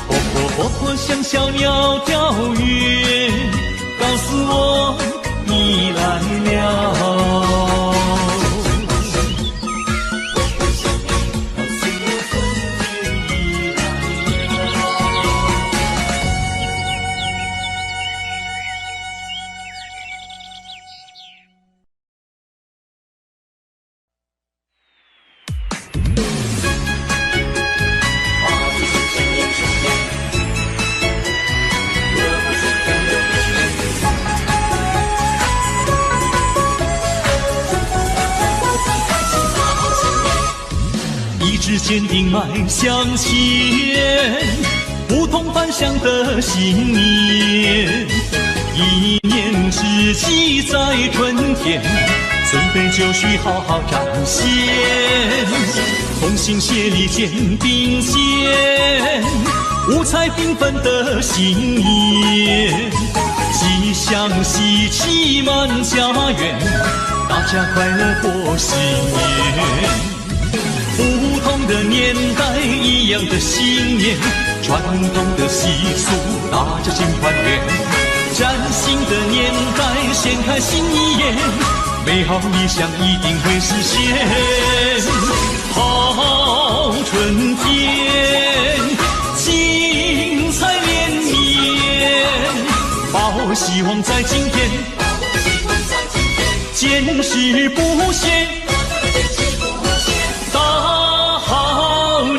活泼活泼像小鸟跳跃，告诉我你来了。坚定迈向前，不同凡响的信念，一念之计在春天，准备就绪好好展现，同心协力肩并肩，五彩缤纷的新年，吉祥喜气满家园，大家快乐过新年。不同的年代，一样的信念，传统的习俗，大家尽团圆。崭新的年代，掀开新一页，美好理想一定会实现。好春天，精彩连绵，抱希望在今天，坚持不懈。大好年，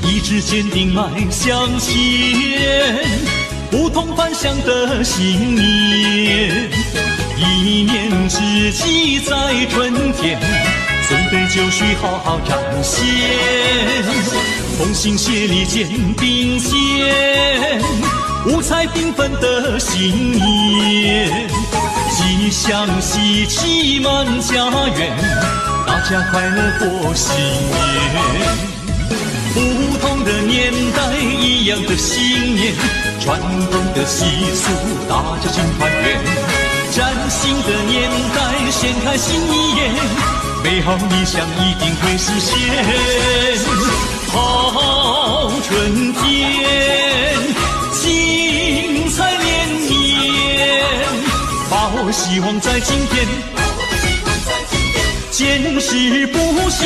一直坚定迈向前，不同凡响的信念，一念之计在春天，准备就绪好好展现，同心协力肩并肩，五彩缤纷的新年，吉祥喜气满家园，大家快乐过新年。不同的年代，一样的信念，传统的习俗，大家尽团圆。崭新的年代，掀开新一页，美好理想一定会实现。好春天，精彩连绵，抱希望在今天，坚持不懈。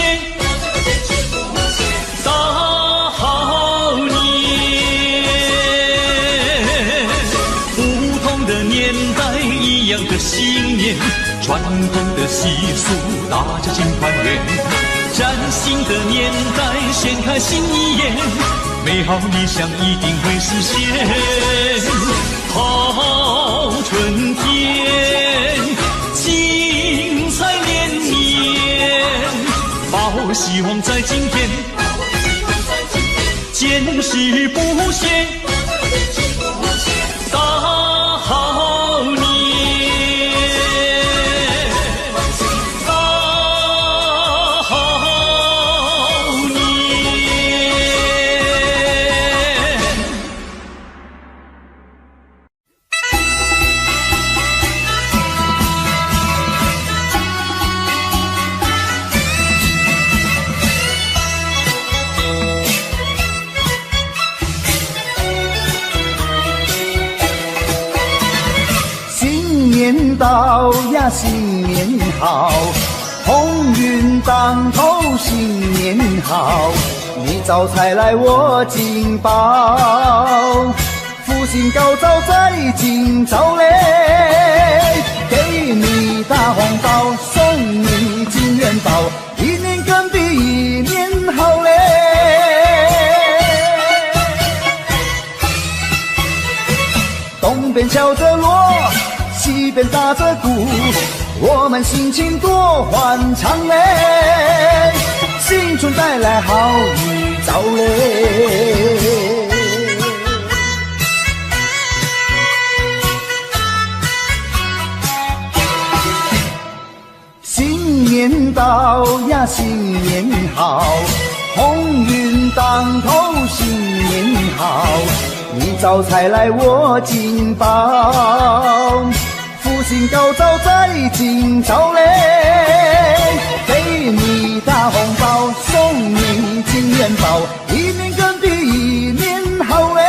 大好年，不同的年代，一样的信念，传统的习俗，大家尽团圆。崭新的年代，掀开新一页，美好理想一定会实现。好春天，精彩连绵，抱希望在今天，坚持不懈。大好年，大好年。年到呀，新年好，鸿运当头，新年好，你招财来我进宝，福星高照在今朝嘞，给你大红包，送你金元宝，一年更比一年好嘞。东边敲着锣，西边打着鼓，我们心情多欢畅嘞，新春带来好预兆嘞。新年到呀，新年好，鸿运当头，新年好，你招财来我进宝，福星高照在今朝嘞，给你大红包，送你金元宝，一年更比一年好嘞。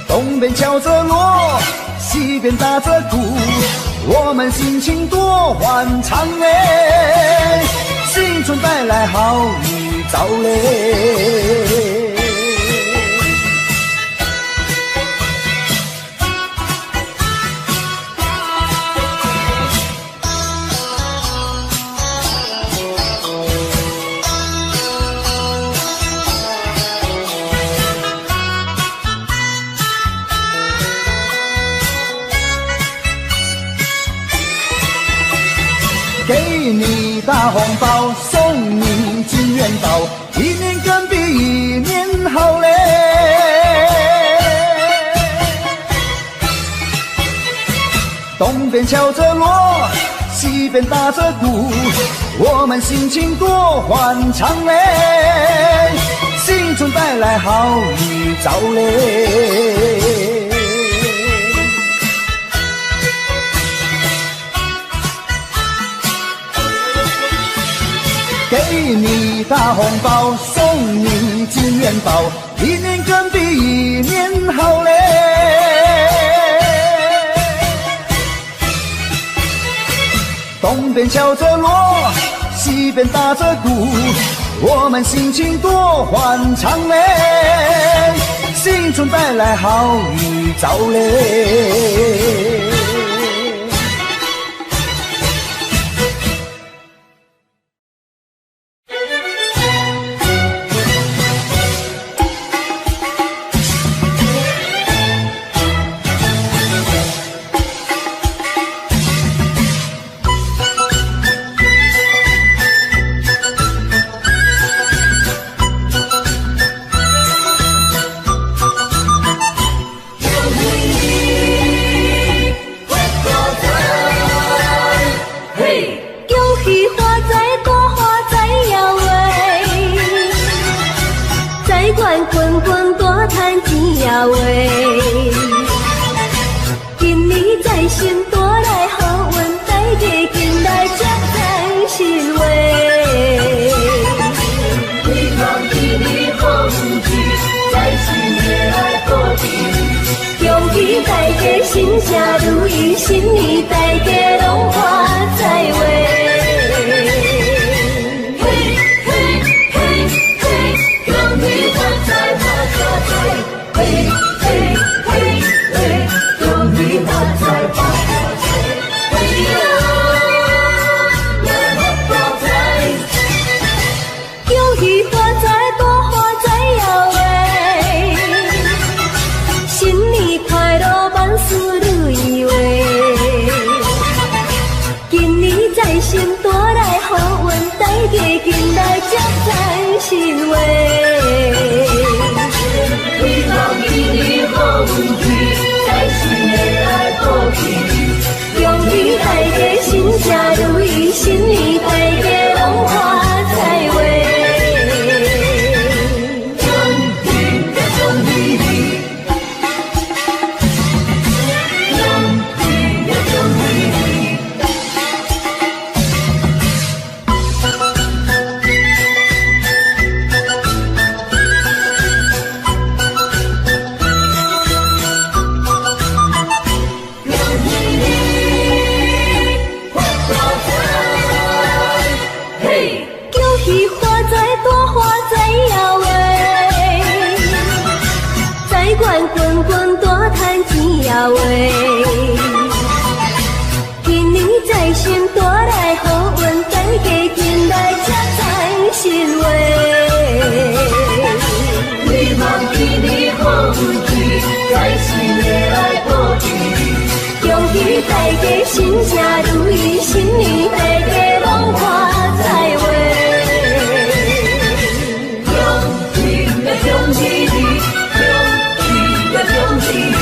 东边敲着锣，西边打着鼓，我们心情多欢畅嘞，新春带来好预兆嘞。给你大红包，送你金元宝，一年更比一年好嘞。东边敲着锣，西边打着鼓，我们心情多欢畅嘞，新春带来好预兆嘞。给你大红包，送你金元宝，一年更比一年好嘞。东边敲着锣，西边打着鼓，我们心情多欢畅嘞，新春带来好预兆嘞。滚滚多赚钱呀喂！今年财神带来好运，大家紧来接财神话。希望今年好运气，财神会来保庇。恭喜大家心想如意，新年大家拢发财话。嘿，嘿，嘿，嘿，恭喜发财，发大财！嘿呀，来发财！恭喜发财，多发财呀喂！新年快乐，万事如意喂！今年财神带来好运，大家紧来接财神话。希望今年好运气，财神会来保庇。恭喜大家心想如意，新年大家拢发财话。恭喜呀恭喜你，恭喜呀恭喜你。滚滚多赚钱呀喂！今年财神带来好运，大家紧来接财神话。在新年来过节，恭喜大家心情如意，新年大家拢看财话。恭喜呀恭喜你，恭喜呀恭喜你。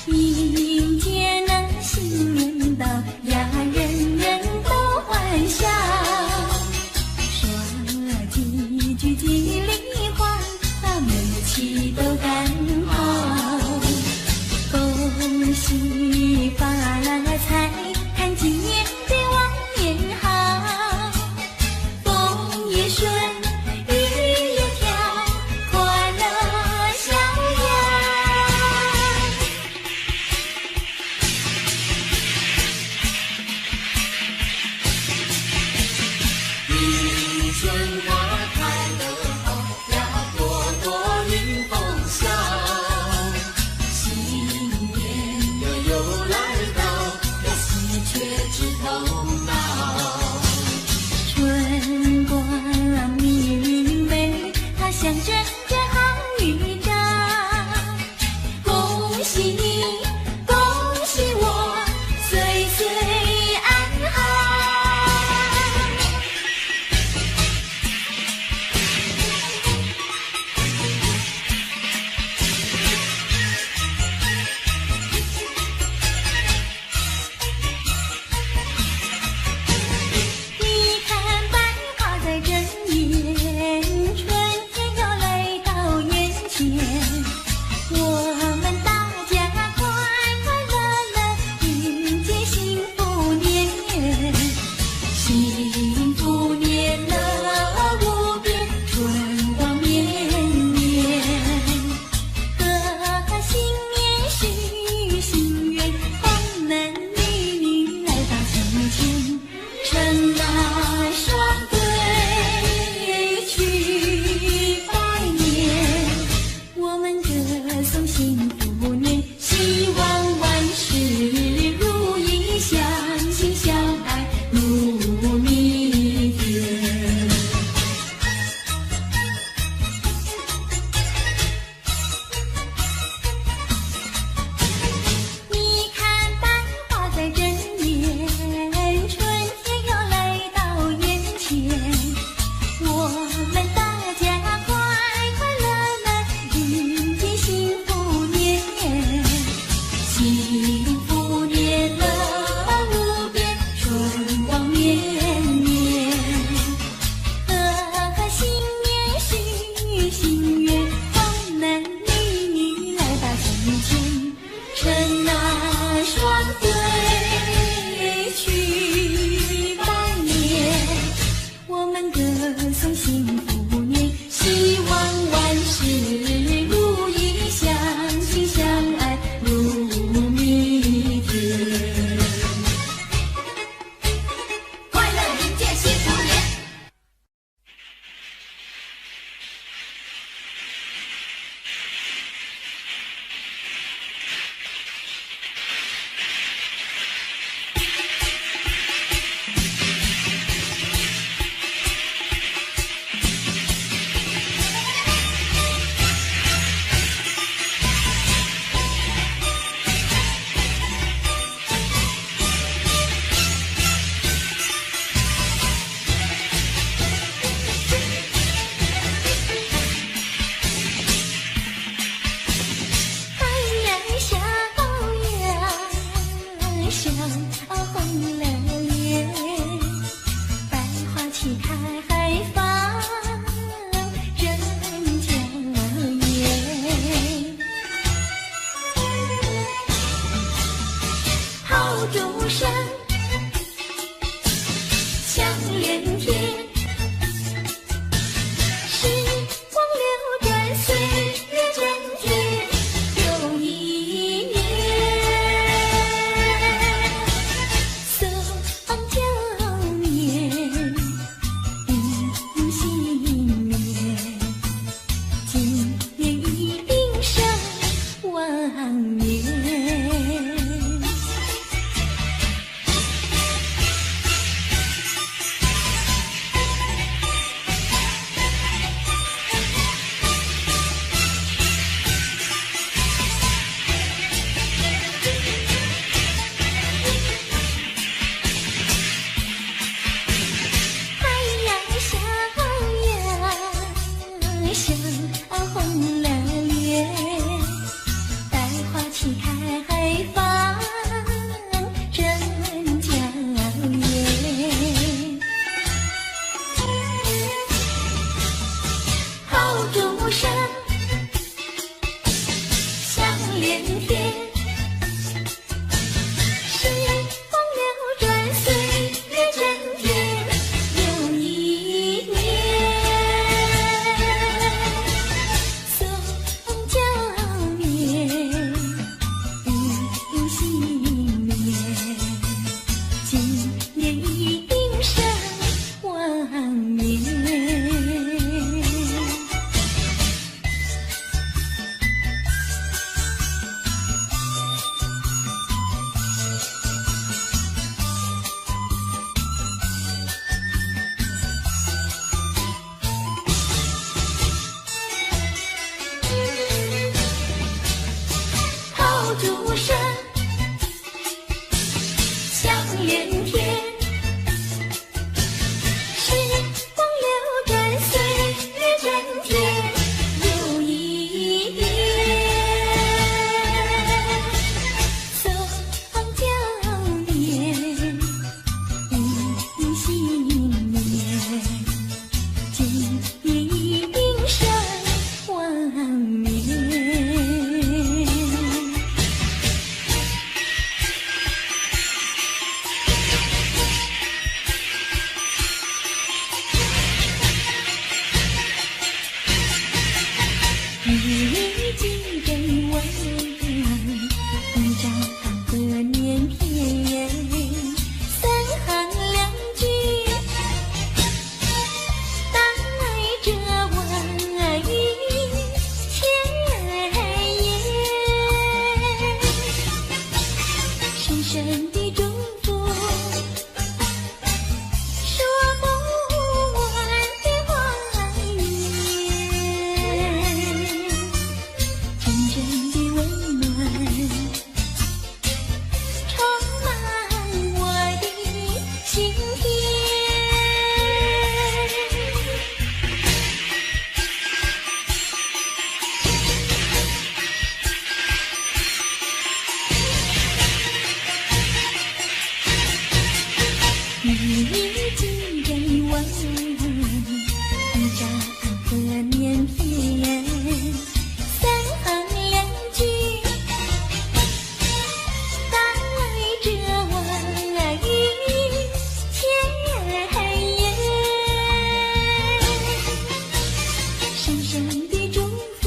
迎接那新年到呀，人人都欢笑。红了脸，百花齐开放人家园。炮竹声响连天，时光流转，岁月增添又一年。送旧年，迎新年，今年一定胜往年。像红了脸，百花齐开放人家园。炮竹声响连天，时光流转，岁月增添又一年。炮竹声响连天，时光流转，岁月增添又一年。送旧年，迎新年，今年一定胜往年。你记给我一张贺年篇，三行两句带着我一千言，深深的祝福说不完的怀念，真正的温暖充满我的心田。你寄给我一张贺年篇，三行两句带着我一千言，深深的祝福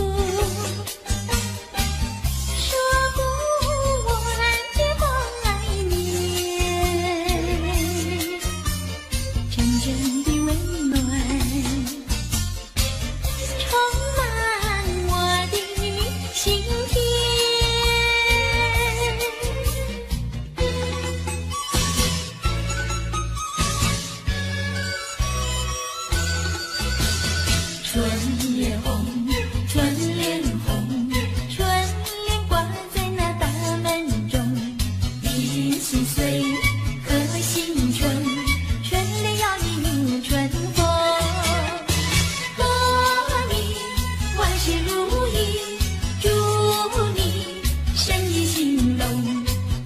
说不完的怀念，真正的温暖充满我的心田。春也红，春联红，春联挂在那大门中，迎新岁贺新春，春联要迎春风。贺你万事如意，祝你生意兴隆，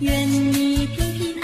愿你平平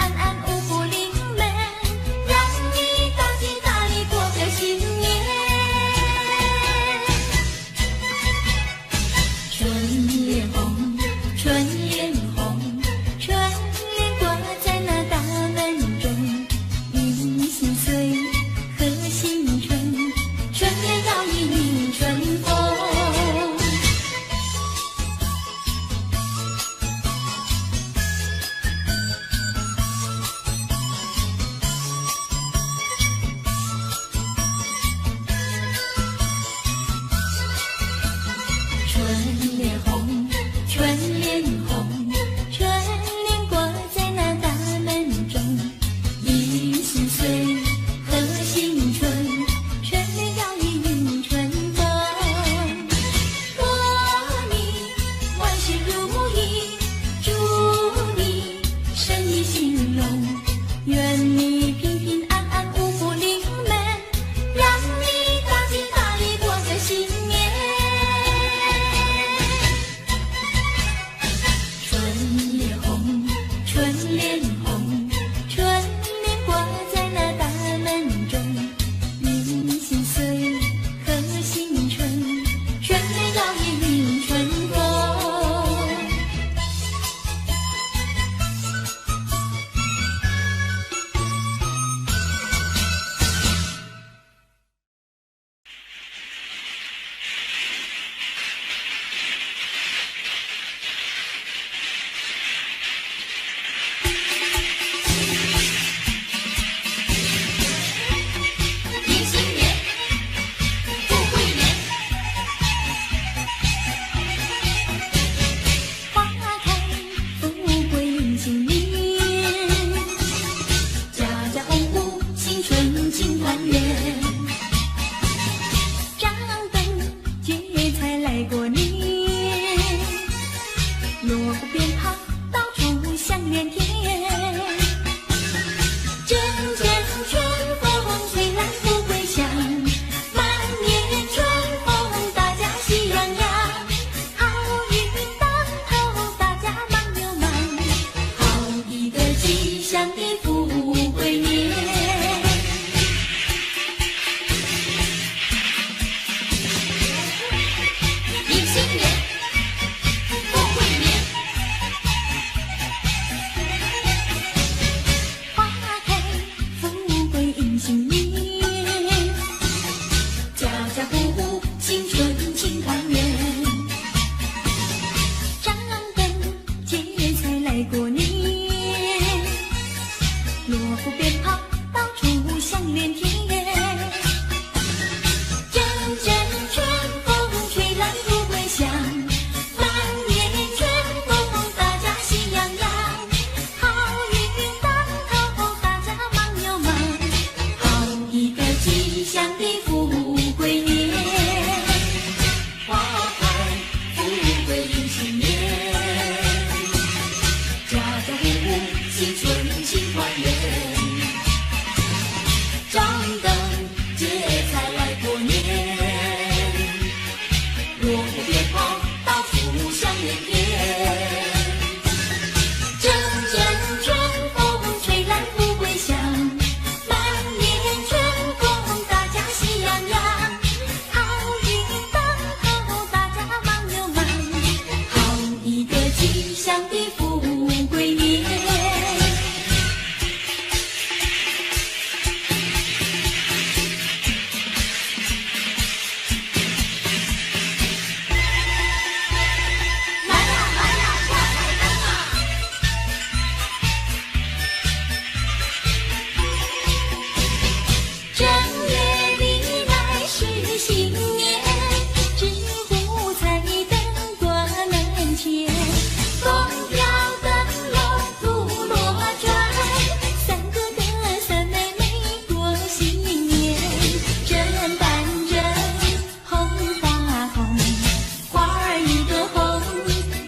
鼓鞭炮到处响连天，阵阵春风吹来富贵香，满园春风大家喜洋洋，好运当头大家忙又忙，好一个吉祥的富贵年，花开富贵迎新年，家家户户新春庆团圆，张灯结彩来过年，锣鼓鞭炮到处响连天，阵阵春风吹来富贵香，满园春风大家喜洋洋，好运当头大家忙又忙，好一个吉祥的富贵年。来呀来呀，挂彩灯啊！正月里来是新年，纸糊彩灯挂门前，风飘灯笼吐罗转，三哥哥三妹妹过新年，正单针红花红，花儿一个红，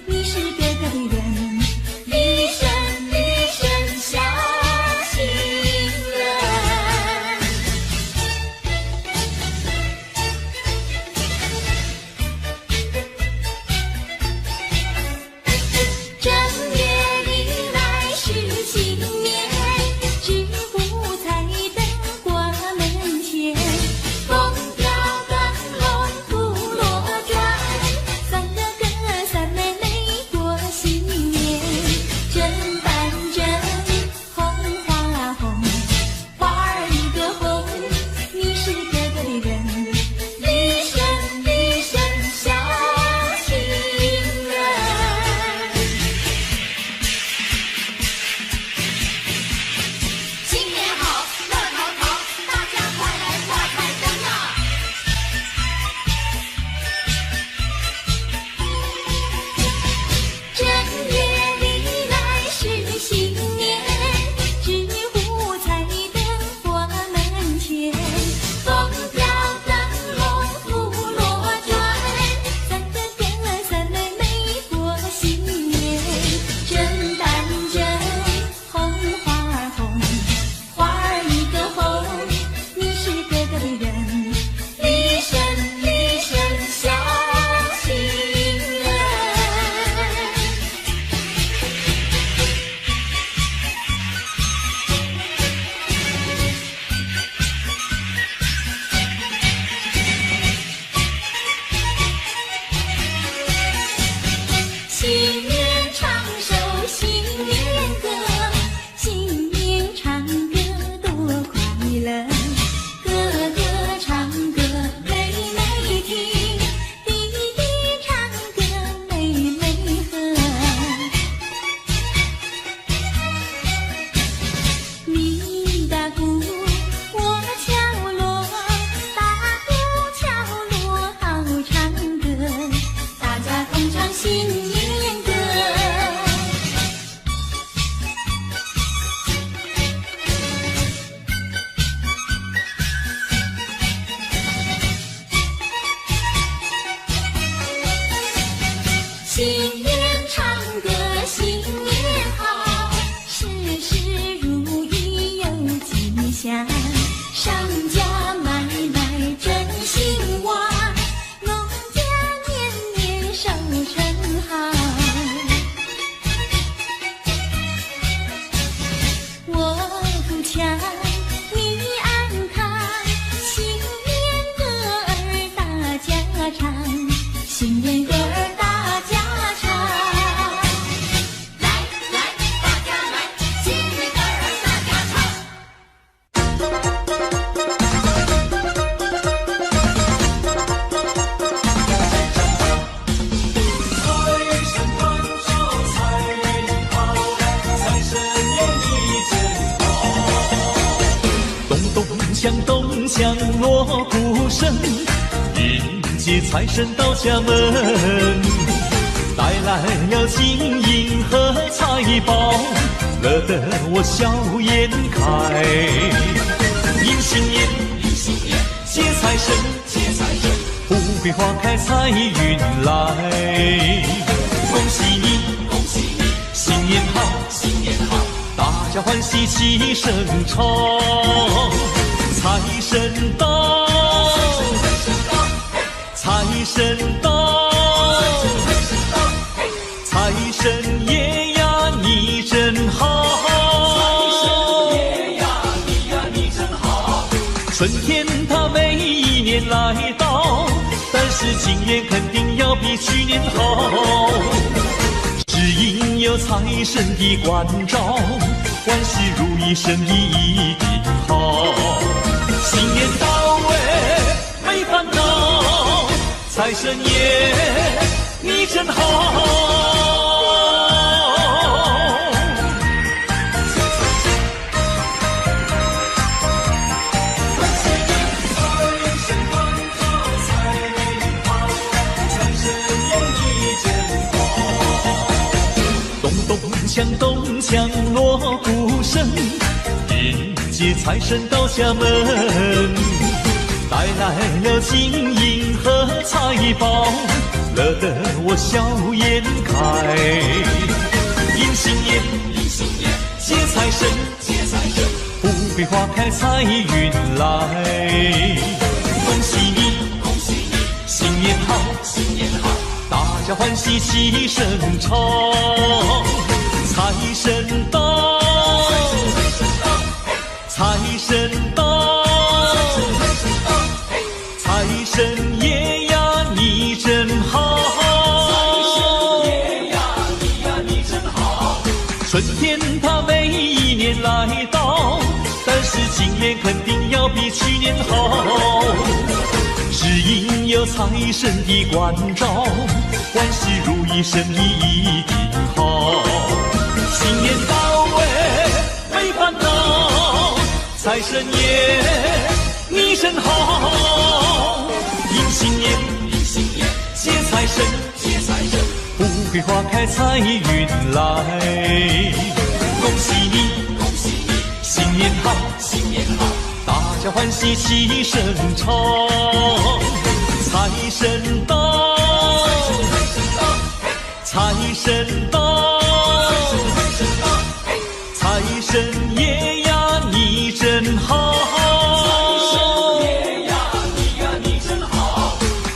你是哥哥的人，一生一生小心人。正月里来是新年，纸糊彩灯挂门前，风飘灯笼吐罗转，三哥哥三妹妹过新年，正单针红花红，花儿一个红，你是哥哥的人，一生一生小情人。新年好，乐淘淘，大家快来挂彩灯啊！正月里来是新年，纸糊彩灯挂门前，风飘灯笼吐罗转，三哥哥三妹妹过新年，正单针红花红，花儿一个红，你是哥哥的人，一生一生小情人。新年唱首新年歌，新年唱歌多快乐，哥哥唱歌妹妹听，弟弟唱歌妹妹和。你打鼓，我敲锣，打鼓敲锣好唱歌，大家共唱新年歌。新年唱歌新年好，事事如意有吉祥，商家买卖真兴旺，农家年年收成好。我不强，你安康，新年歌儿大家唱，新年歌儿大家唱。来来，大家来，新年歌儿大家唱。财神爷你真好。响锣鼓声，迎接财神到家门，带来了金银和财宝，乐得我笑颜开。迎新年，接财神，富贵花开财运来。恭喜你，新年好，大家欢喜齐声唱。财神到，财神到，财神爷呀你真好，春天它每一年来到，但是今年肯定要比去年好，只因有财神的关照，万事如意，生意一定好。新年到位没烦恼，财神爷你真好。咚锵锣鼓声，迎接财神到家门，带来了金银和财宝，乐得我笑颜开。迎新年，接财神，富贵花开财运来。恭喜你，新年好，大家欢喜齐声唱。财神到，财神到，财神爷呀你真好，春天它每一年来到，但是今年肯定要比去年好，只因有财神的关照，万事如意，生意一定好。新年到位没烦恼，财神爷你真好。迎新年，接财神，富贵花开财运来。恭喜你，新年好，大家欢喜齐声唱。财神到，财神到，财神爷呀你真好，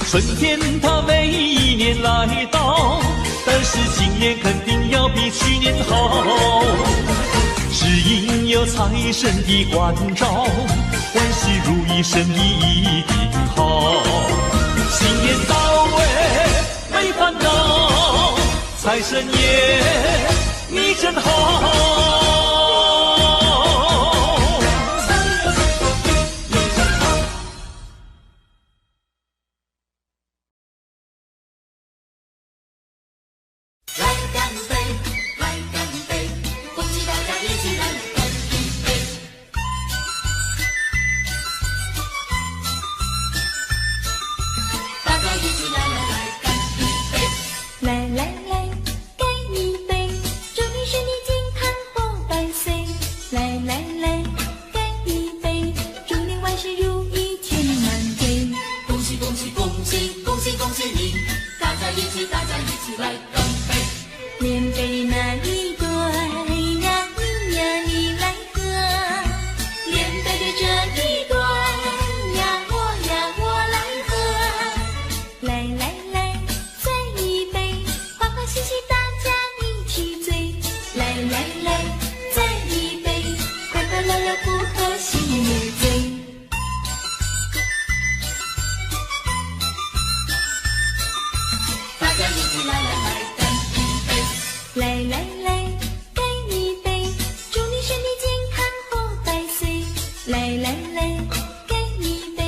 春天它每一年来到，但是今年肯定要比去年好，只因有财神的关照，万事如意，生意一定好。新年到位没烦恼，财神爷你真好。来干杯，来干杯，恭喜大家一起来干一杯。大家一起来干一杯。来来来，干一杯，祝你身体健康活百岁。来来来，干一杯，祝你万事如意甜满嘴。恭喜恭喜恭喜恭喜恭喜你！大家一起来干杯。连杯里那一对呀，你呀你来喝，连杯对这一对呀，我来喝。来来来，再一杯，欢欢喜喜大家一起醉。来来来，再一杯，快快乐乐不喝喜日醉。大家一起来干一杯。来来来，干一杯，祝你身体健康活百岁。来来来，干一杯，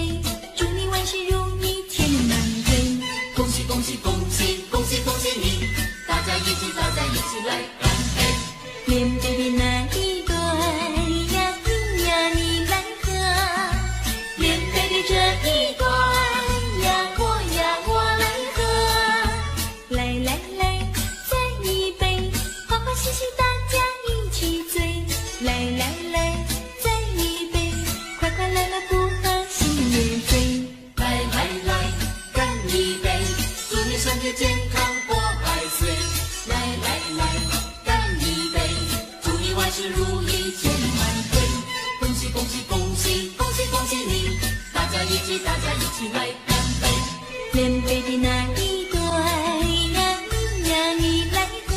祝你万事如意甜满嘴。恭喜恭喜恭喜恭喜恭喜你！大家一起来干杯。连杯里那一对呀，你呀你来喝，恭喜恭喜恭喜恭喜恭喜你！大家一起来干杯！连杯的那一端呀，你呀你来喝；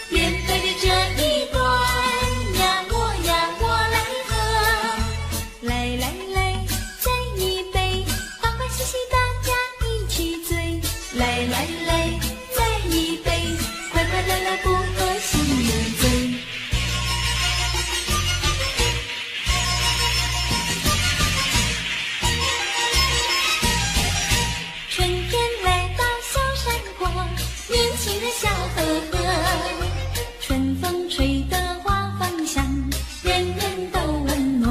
连杯的这一端呀，我来喝。来来来，再一杯，欢欢喜喜大家一起醉。来来来，再一杯，快快乐乐不喝心里醉。春天来到小山坡，年轻人笑呵呵，春风吹得花芳香，人人都温暖。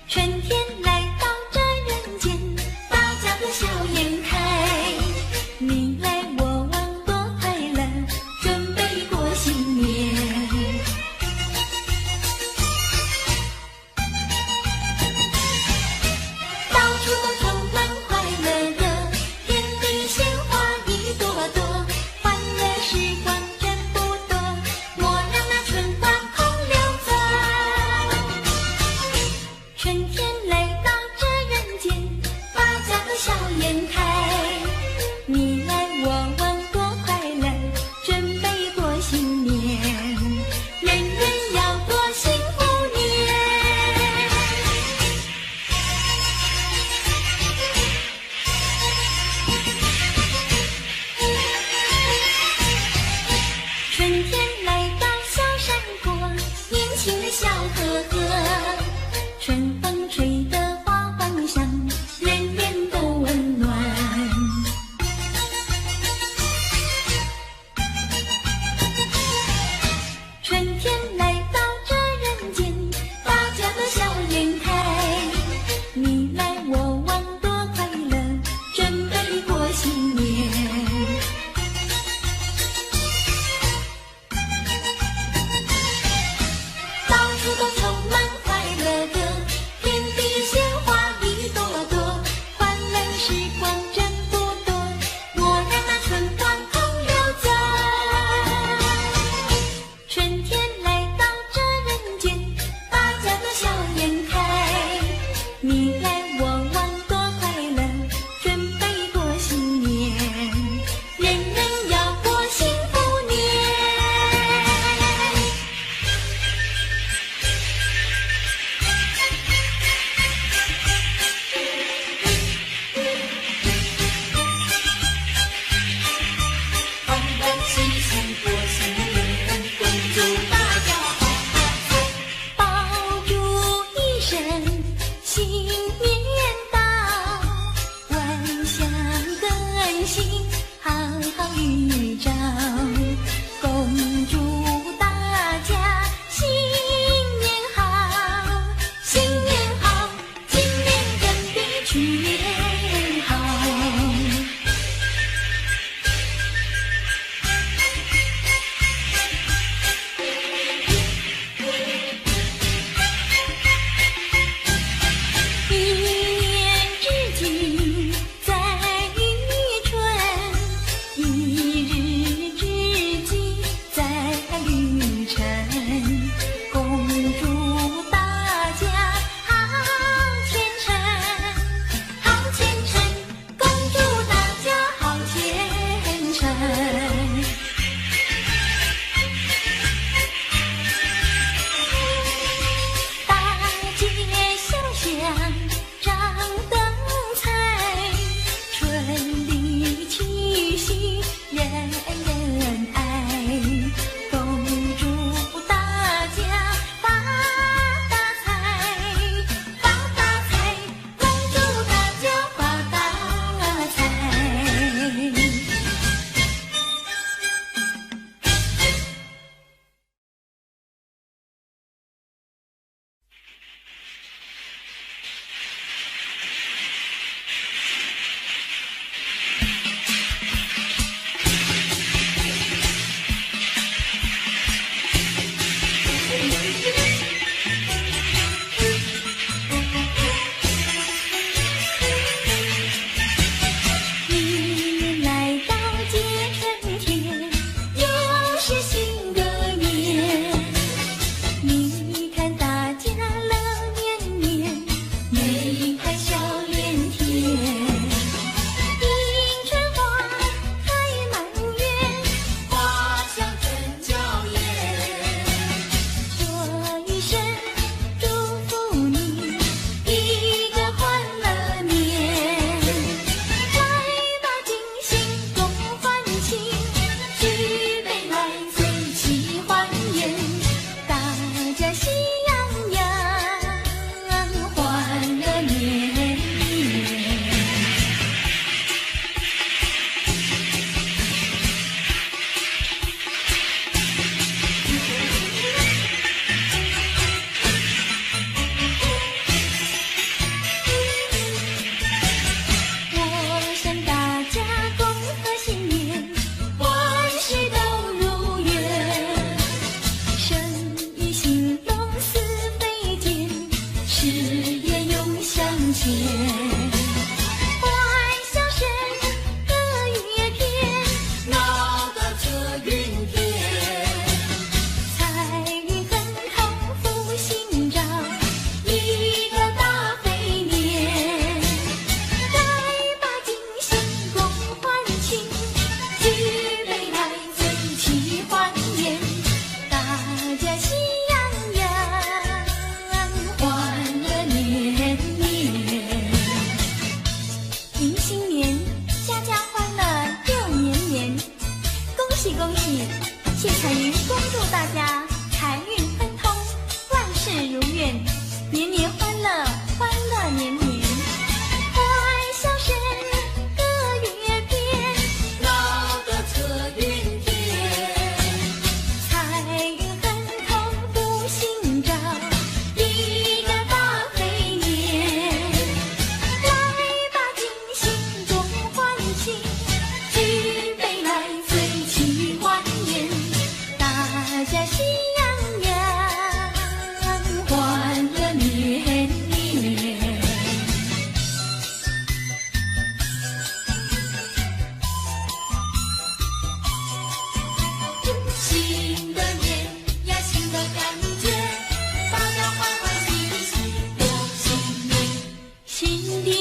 春天来到这人间，大家都笑颜开，你来我往多快乐，准备过新年。到处都充满快乐的，天地鲜花一朵朵，欢乐时光真不多，莫让那春光空流走。春天来到这人间，大家都笑颜开，你来我往多快乐，准备过新年，人人要过幸福年。春天来到小山坡，年轻人笑呵呵，春风吹得花芳香，人人都温暖。春天来到这人间，大家都笑颜开，你来我往多快乐，准备过新年。到处都充满快乐的，天地鲜花一朵朵，欢乐时光真不多，莫让那春光空流走。春天来到这人间，大家都笑颜开，你来我往多快乐，准备过新年，人人要过幸福年。欢欢喜喜过新年，恭祝大家好好走。爆竹一声新年到，万象更新好好预兆，恭祝大家新年好，新年好，今年更比去年好。喜恭喜！谢彩云恭祝大家财运亨通，万事如愿，年年欢乐，欢乐年年。欢笑声歌月边，闹得测云天。财运亨通福星照，一个大肥年。来吧，尽心中欢庆，举杯来醉齐欢颜，大家喜洋洋，欢乐年年。新的年呀，新的感觉，大家欢欢喜喜过新年。新的一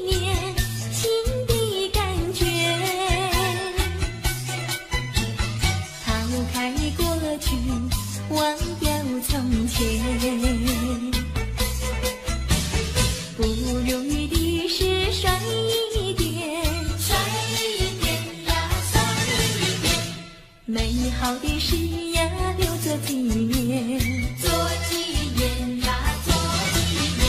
年，新的感觉，抛开过去，忘掉从前。不如意的事甩一点，甩一点呀，甩一点，美好的事呀留作纪念。做纪念呀，做纪念。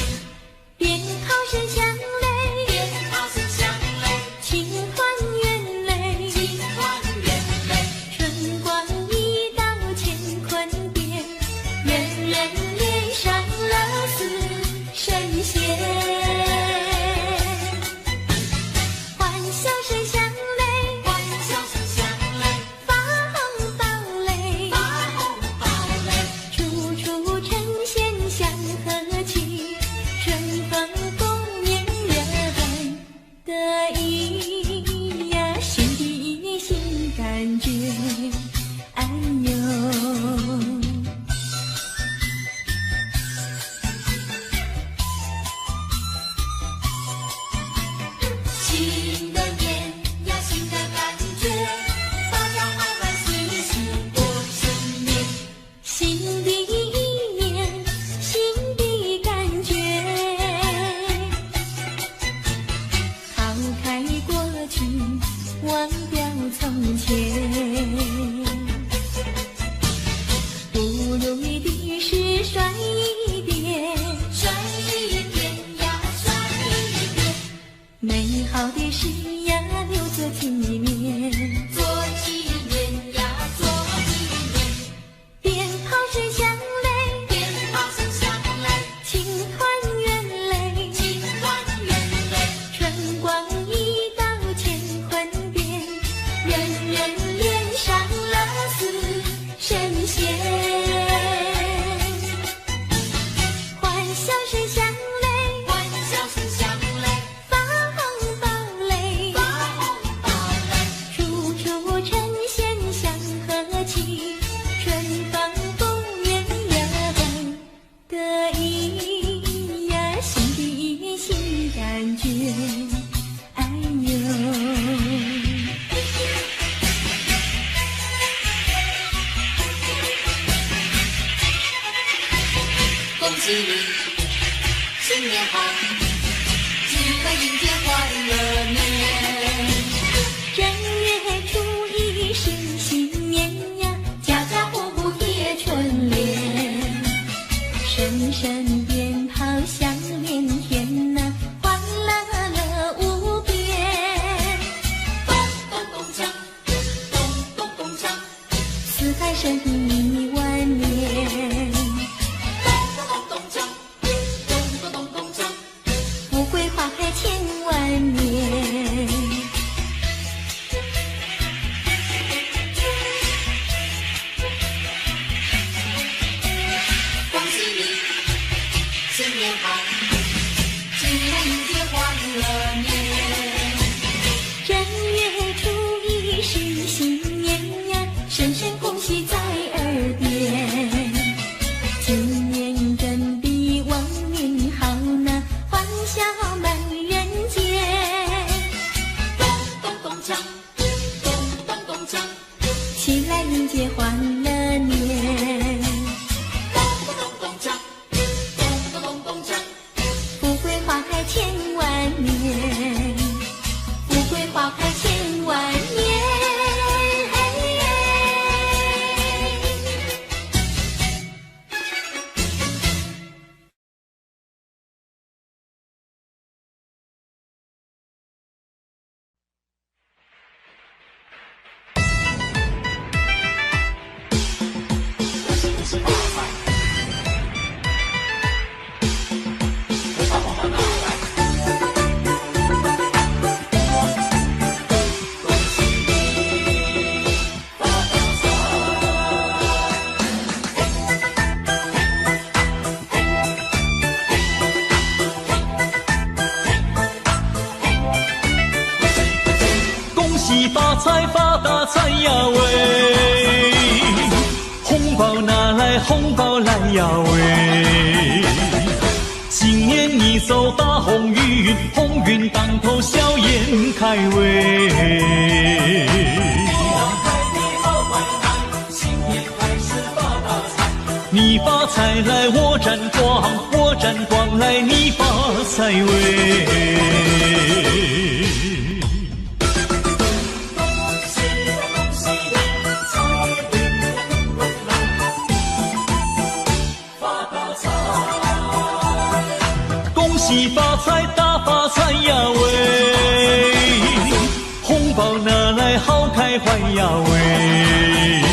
鞭炮声响嘞，鞭炮声响嘞，庆欢园嘞，庆欢园嘞，春光一道乾坤边，人人脸上乐似神仙。欢笑声响嘞，欢笑声响嘞，发红包嘞，发红包嘞，处处呈现祥和气，春风共年月半得意呀，新的一年新感觉，哎呦。新的年呀，新的感觉，大家欢欢喜喜过新年。新的一年，新的感觉，抛开过去，忘掉从前。不如意的事甩一点，甩一点呀，甩一点，美好的事呀留作纪念。做纪念呀，做纪念。鞭炮声响嘞，鞭炮声响嘞，庆欢园嘞，庆欢园嘞，春光一道乾坤边，人人脸上乐似神仙。欢笑声响嘞，欢笑声响嘞，发红包嘞，发红包嘞，处处呈现祥和气，春风共年月半得意呀，新的一年新感觉，哎呦。恭喜你，新年好，记得迎接欢乐年。正月初一是新年呀，家家户户贴春联，声声鞭炮响连天呐，欢乐乐无边。咚咚咚锵，咚咚咚锵，四海升一万年，咚咚咚锵，咚咚咚咚锵，富贵花开千万年。恭喜你，新年好，记得迎接欢乐年。正月初一是新年呀，声声恭喜在耳边。今年真比往年好呢，欢笑满人间。咚咚咚锵，咚咚咚锵，起来迎接欢乐年，咚咚咚咚锵，咚咚咚咚锵，富贵花开千万年，富贵花开千万年。哎红包来呀喂！今年你走大红运，红运当头，笑颜开喂！你发财来，我沾光，我沾光来，你发财喂！恭喜发财，大发财呀喂！红包拿来好开怀呀喂！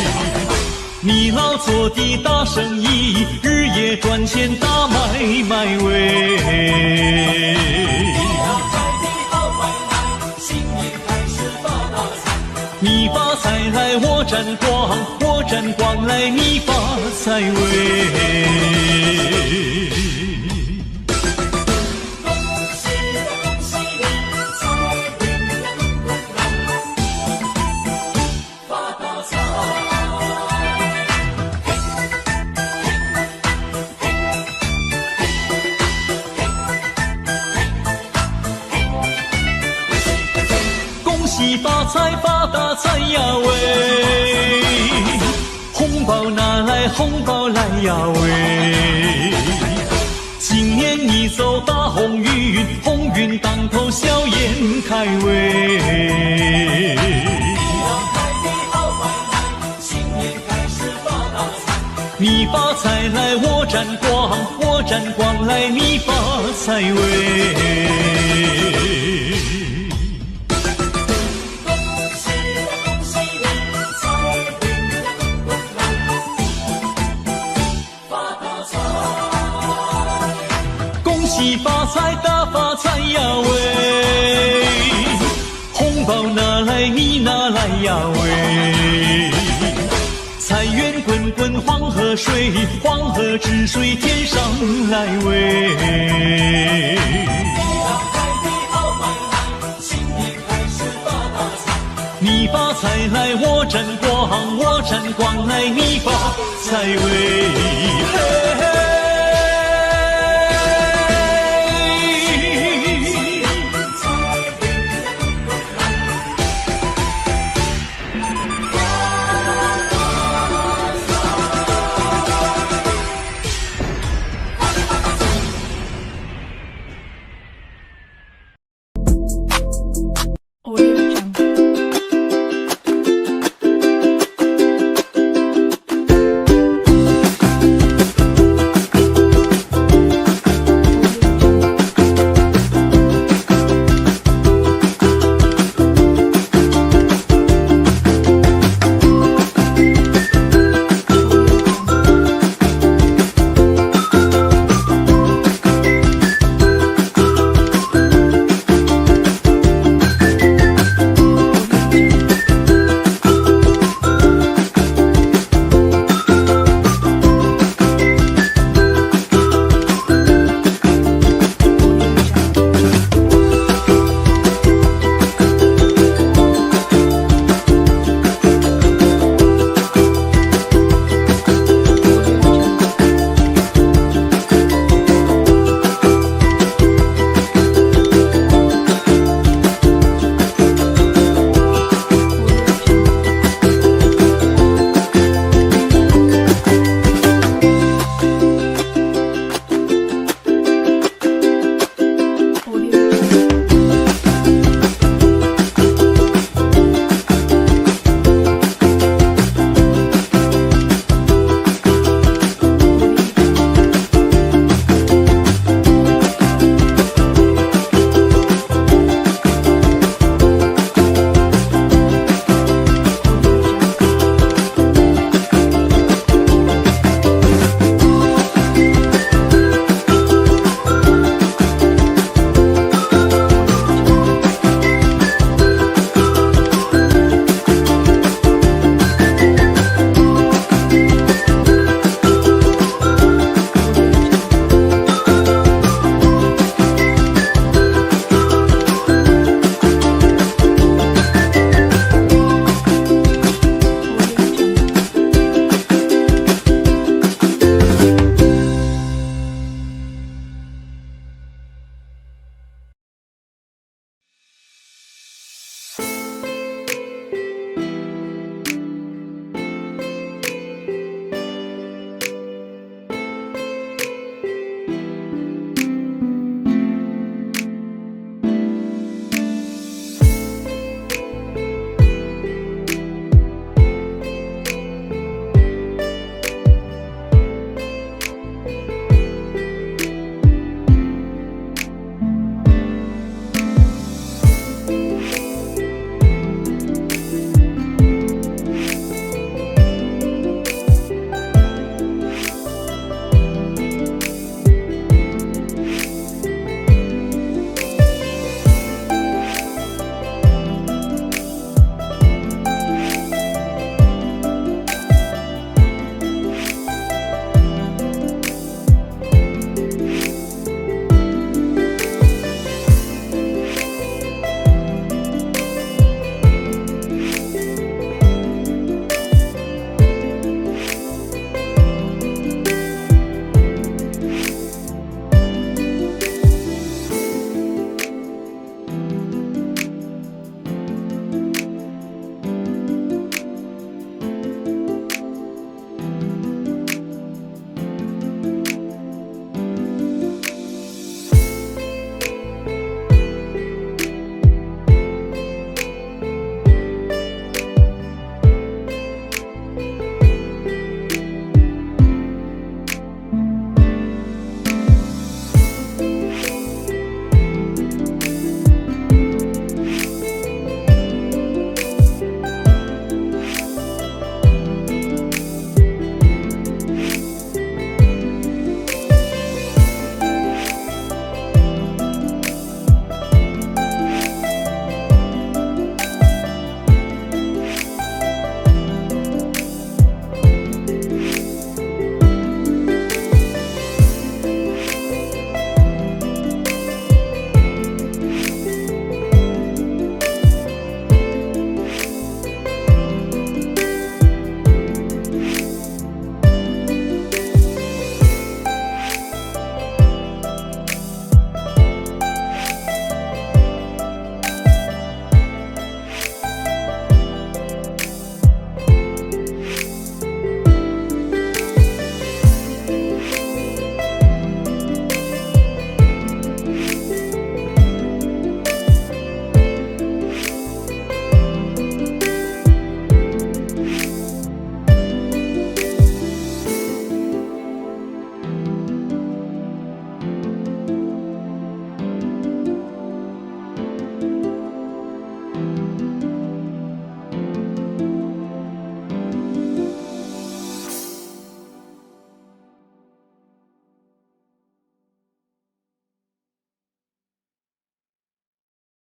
你老做的大生意，日夜赚钱大买卖喂！你发财来，我沾光，我沾光来，你发财喂！恭喜发财，发大财呀喂！红包拿来，红包来呀喂！今年你走大红运，红运当头，笑颜开喂！你发财来，我沾光，我沾光来，你发财喂！恭喜发财，大发财呀喂！红包拿来，你拿来呀喂！财源滚滚黄河水，黄河之水天上来喂！你发财来，我沾光，我沾光来，你发财喂！